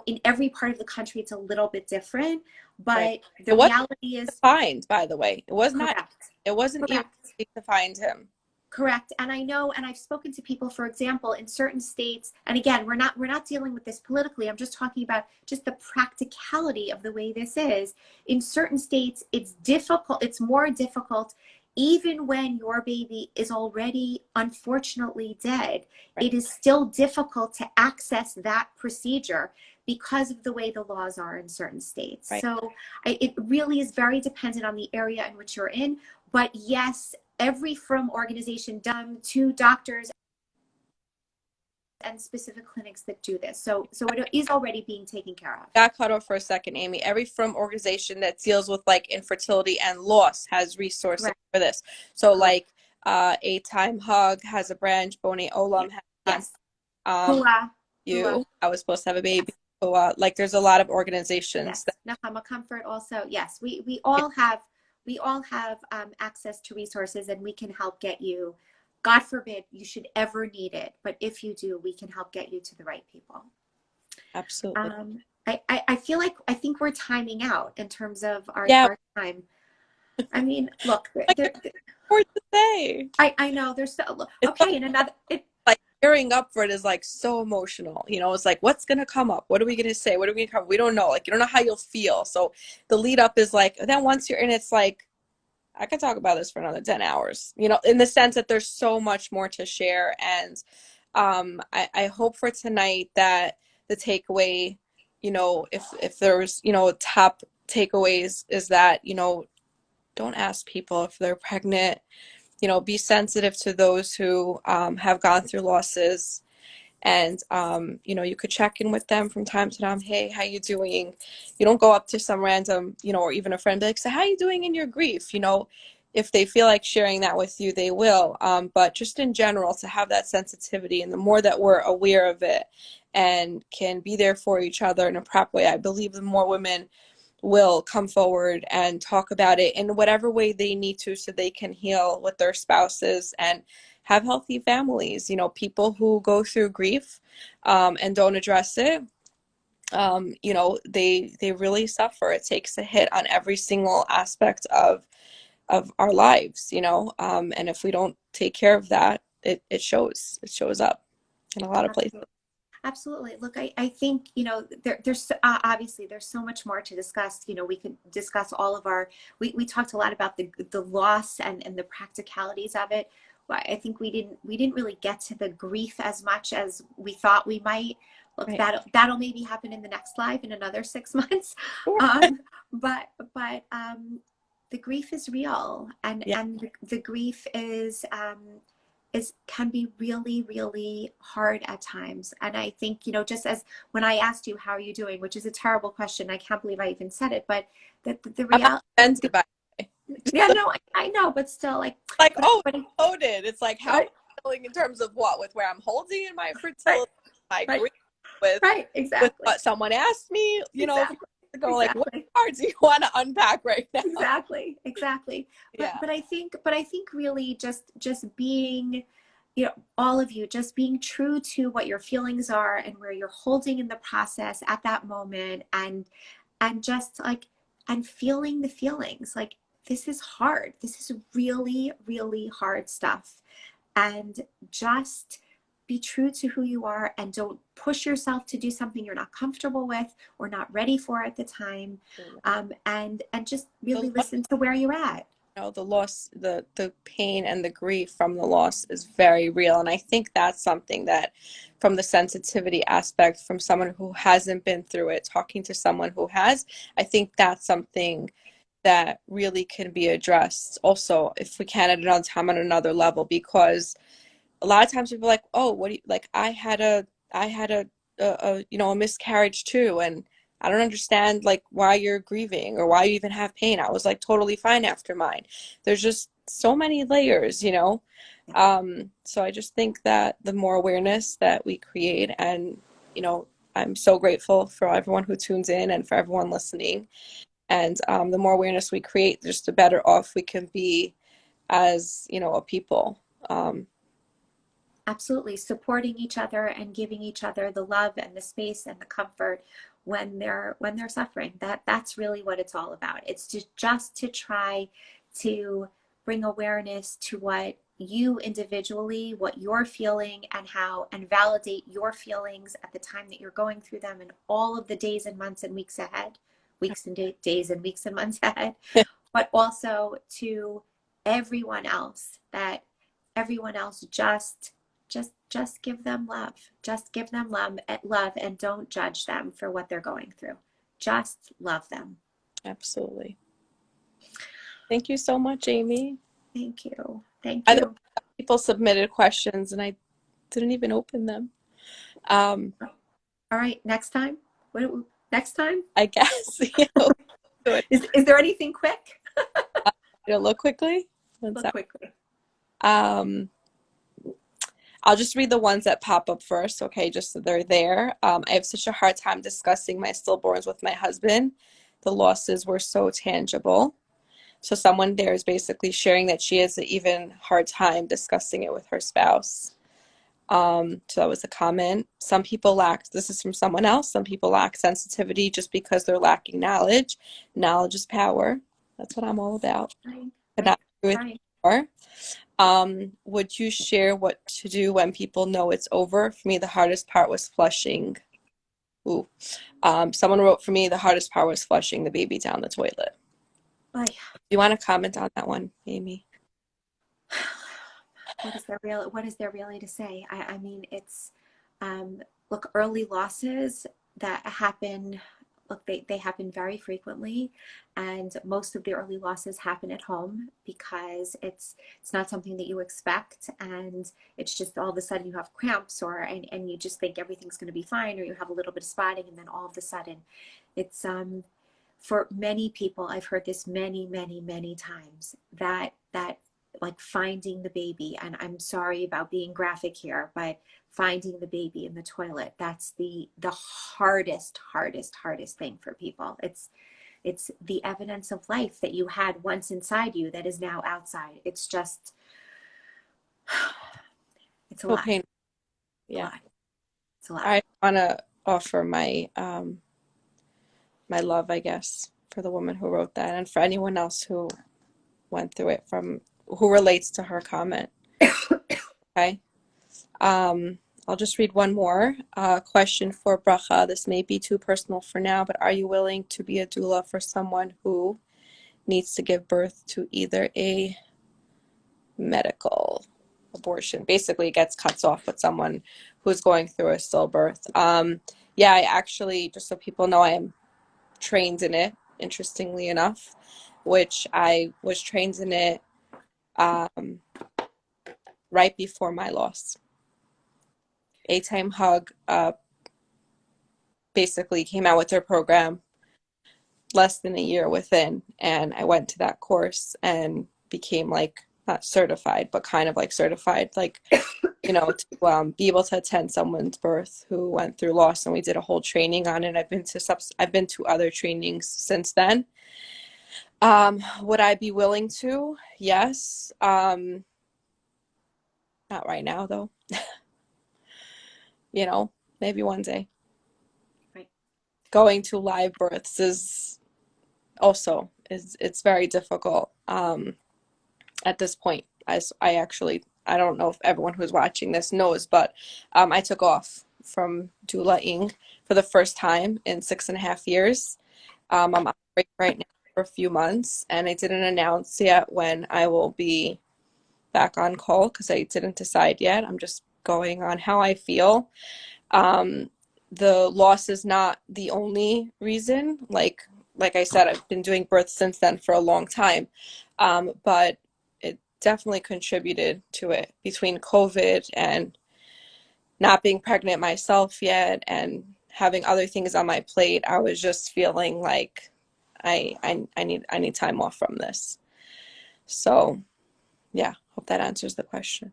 In every part of the country, it's a little bit different, but the reality is defined, by the way. It was not, correct. it wasn't Correct. easy to find him. Correct. And I know, and I've spoken to people, for example, in certain states, and again, we're not dealing with this politically. I'm just talking about just the practicality of the way this is. In certain states, it's difficult. It's more difficult. Even when your baby is already unfortunately dead, it is still difficult to access that procedure because of the way the laws are in certain states. So it really is very dependent on the area in which you're in. But yes, every firm organization done to doctors and specific clinics that do this. So it is already being taken care of. Got cut off for a second, Amy. Every firm organization that deals with like infertility and loss has resources for this. So like A Time Hug has a branch, Boney Olam has I was supposed to have a baby. So, like there's a lot of organizations. Nahama Comfort also. Yes, we all have access to resources, and we can help get you. God forbid you should ever need it, but if you do, we can help get you to the right people. Absolutely. I think we're timing out in terms of our time. I mean, look, more to say. I know there's so okay, and another like gearing up for it is like so emotional. It's like, what's gonna come up? What are we gonna say? What are we gonna cover? We don't know. Like, you don't know how you'll feel. So the lead up is like, then once you're in, it's like, I could talk about this for another 10 hours, in the sense that there's so much more to share. And I hope for tonight that the takeaway, if there's, top takeaways is that, don't ask people if they're pregnant, be sensitive to those who have gone through losses. And, you could check in with them from time to time. Hey, how you doing? You don't go up to some random, or even a friend, be like, so how you doing in your grief? If they feel like sharing that with you, they will. But just in general, to have that sensitivity, and the more that we're aware of it and can be there for each other in a proper way, I believe the more women will come forward and talk about it in whatever way they need to, so they can heal with their spouses and have healthy families. People who go through grief and don't address it, they really suffer. It takes a hit on every single aspect of our lives, and if we don't take care of that, it shows up in a lot of places. Absolutely. Look, I think, there's obviously there's so much more to discuss. We could discuss all of we talked a lot about the loss and the practicalities of it. I think we didn't really get to the grief as much as we thought we might. Look, that'll maybe happen in the next live in another 6 months. But the grief is real, and the grief can be really, really hard at times. And I think, just as when I asked you, how are you doing, which is a terrible question. I can't believe I even said it, but the reality. Yeah, no, I know, but still loaded. It's like, how am I feeling in terms of what, with where I'm holding in my fertility, my grief, with what someone asked me, go like, what cards do you want to unpack right now? Exactly. But I think really just being, all of you, just being true to what your feelings are and where you're holding in the process at that moment, and just and feeling the feelings. Like, this is hard. This is really, really hard stuff. And just be true to who you are, and don't push yourself to do something you're not comfortable with or not ready for at the time. And just really listen to where you're at. know, the loss, the pain and the grief from the loss is very real. And I think that's something that, from the sensitivity aspect, from someone who hasn't been through it, talking to someone who has, I think that's something that really can be addressed also, if we can, at another time on another level, because a lot of times people are like, oh, what do you like? I had a you know, a miscarriage too, and I don't understand like why you're grieving or why you even have pain. I was like totally fine after mine. There's just so many layers, you know. So I just think that the more awareness that we create, and you know, I'm so grateful for everyone who tunes in and for everyone listening. And the more awareness we create, just the better off we can be as, you know, a people. Um, Absolutely. Supporting each other and giving each other the love and the space and the comfort when they're suffering. That's really what it's all about. It's just to try to bring awareness to what you individually, what you're feeling, and how, and validate your feelings at the time that you're going through them, and all of the days and months and weeks ahead, weeks and days and weeks and months ahead, but also to everyone else, that everyone else, just give them love. Just give them love, and don't judge them for what they're going through. Just love them. Absolutely. Thank you so much, Amy. Thank you. Thank By the way, you. people submitted questions and I didn't even open them. Um, All right, next time. Next time? I guess. Yeah, we'll do it. Is there anything quick? Look quickly. One Look sec. quickly. Um, I'll just read the ones that pop up first, okay, just so they're there. I have such a hard time discussing my stillborns with my husband. The losses were so tangible. So someone there is basically sharing that she has an even hard time discussing it with her spouse. So that was a comment. Some people lack, this is from someone else, some people lack sensitivity just because they're lacking knowledge. Knowledge is power. That's what I'm all about. Right, Could right, not agree with right. you more. Would you share what to do when people know it's over? For me, the hardest part was flushing. Ooh. Someone wrote for me, the hardest part was flushing the baby down the toilet. Oy. Do you want to comment on that one, Amy? What is there really to say? I mean, it's look, early losses that happen, look, they happen very frequently, and most of the early losses happen at home because it's not something that you expect, and it's just all of a sudden you have cramps, or and you just think everything's going to be fine, or you have a little bit of spotting, and then all of a sudden it's for many people, I've heard this many times, that like finding the baby, and I'm sorry about being graphic here, but finding the baby in the toilet, that's the hardest thing for people. It's the evidence of life that you had once inside you that is now outside. It's just, it's a So lot. painful. A Yeah. lot. It's a lot. I want to offer my my love, I guess, for the woman who wrote that, and for anyone else who went through it, from who relates to her comment. Okay. Um, I'll just read one more question for Bracha. This may be too personal for now, but are you willing to be a doula for someone who needs to give birth to either a medical abortion? Basically, it gets cuts off with someone who's going through a stillbirth. Yeah, I actually, just so people know, I am trained in it, interestingly enough, which I was trained in it um, right before my loss. A-Time Hug basically came out with their program less than a year within, and I went to that course and became like not certified, but kind of like certified, like, you know, to be able to attend someone's birth who went through loss, and we did a whole training on it. I've been to other trainings since then. Would I be willing to? Yes. Not right now though. You know, maybe one day. Right. Going to live births is also is it's very difficult at this point. As I actually, I don't know if everyone who's watching this knows, but I took off from doulaing for the first time in 6.5 years. I'm on break right now for a few months, and I didn't announce yet when I will be back on call because I didn't decide yet. I'm just going on how I feel. Um, the loss is not the only reason. Like I said, I've been doing births since then for a long time, but it definitely contributed to it between COVID and not being pregnant myself yet and having other things on my plate. I was just feeling like I need time off from this. So yeah, hope that answers the question.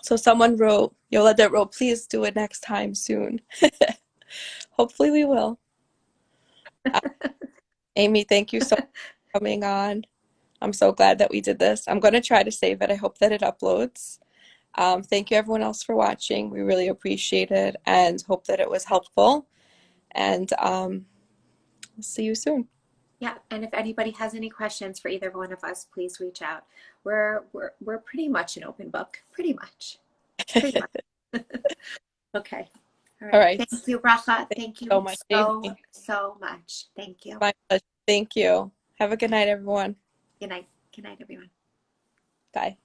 So someone wrote, Yolanda wrote, please do it next time soon. Hopefully we will. Uh, Amy, thank you so much for coming on. I'm so glad that we did this. I'm going to try to save it. I hope that it uploads. Thank you everyone else for watching. We really appreciate it and hope that it was helpful. And see you soon. Yeah, and if anybody has any questions for either one of us, please reach out. We're pretty much an open book. Pretty much. Pretty much. Okay. All All right. right. Thank you, Bracha. Thank Thank you so you much, so, Amy. so much. Thank you. My pleasure. Thank you. Have a good night, everyone. Good night. Good night, everyone. Bye.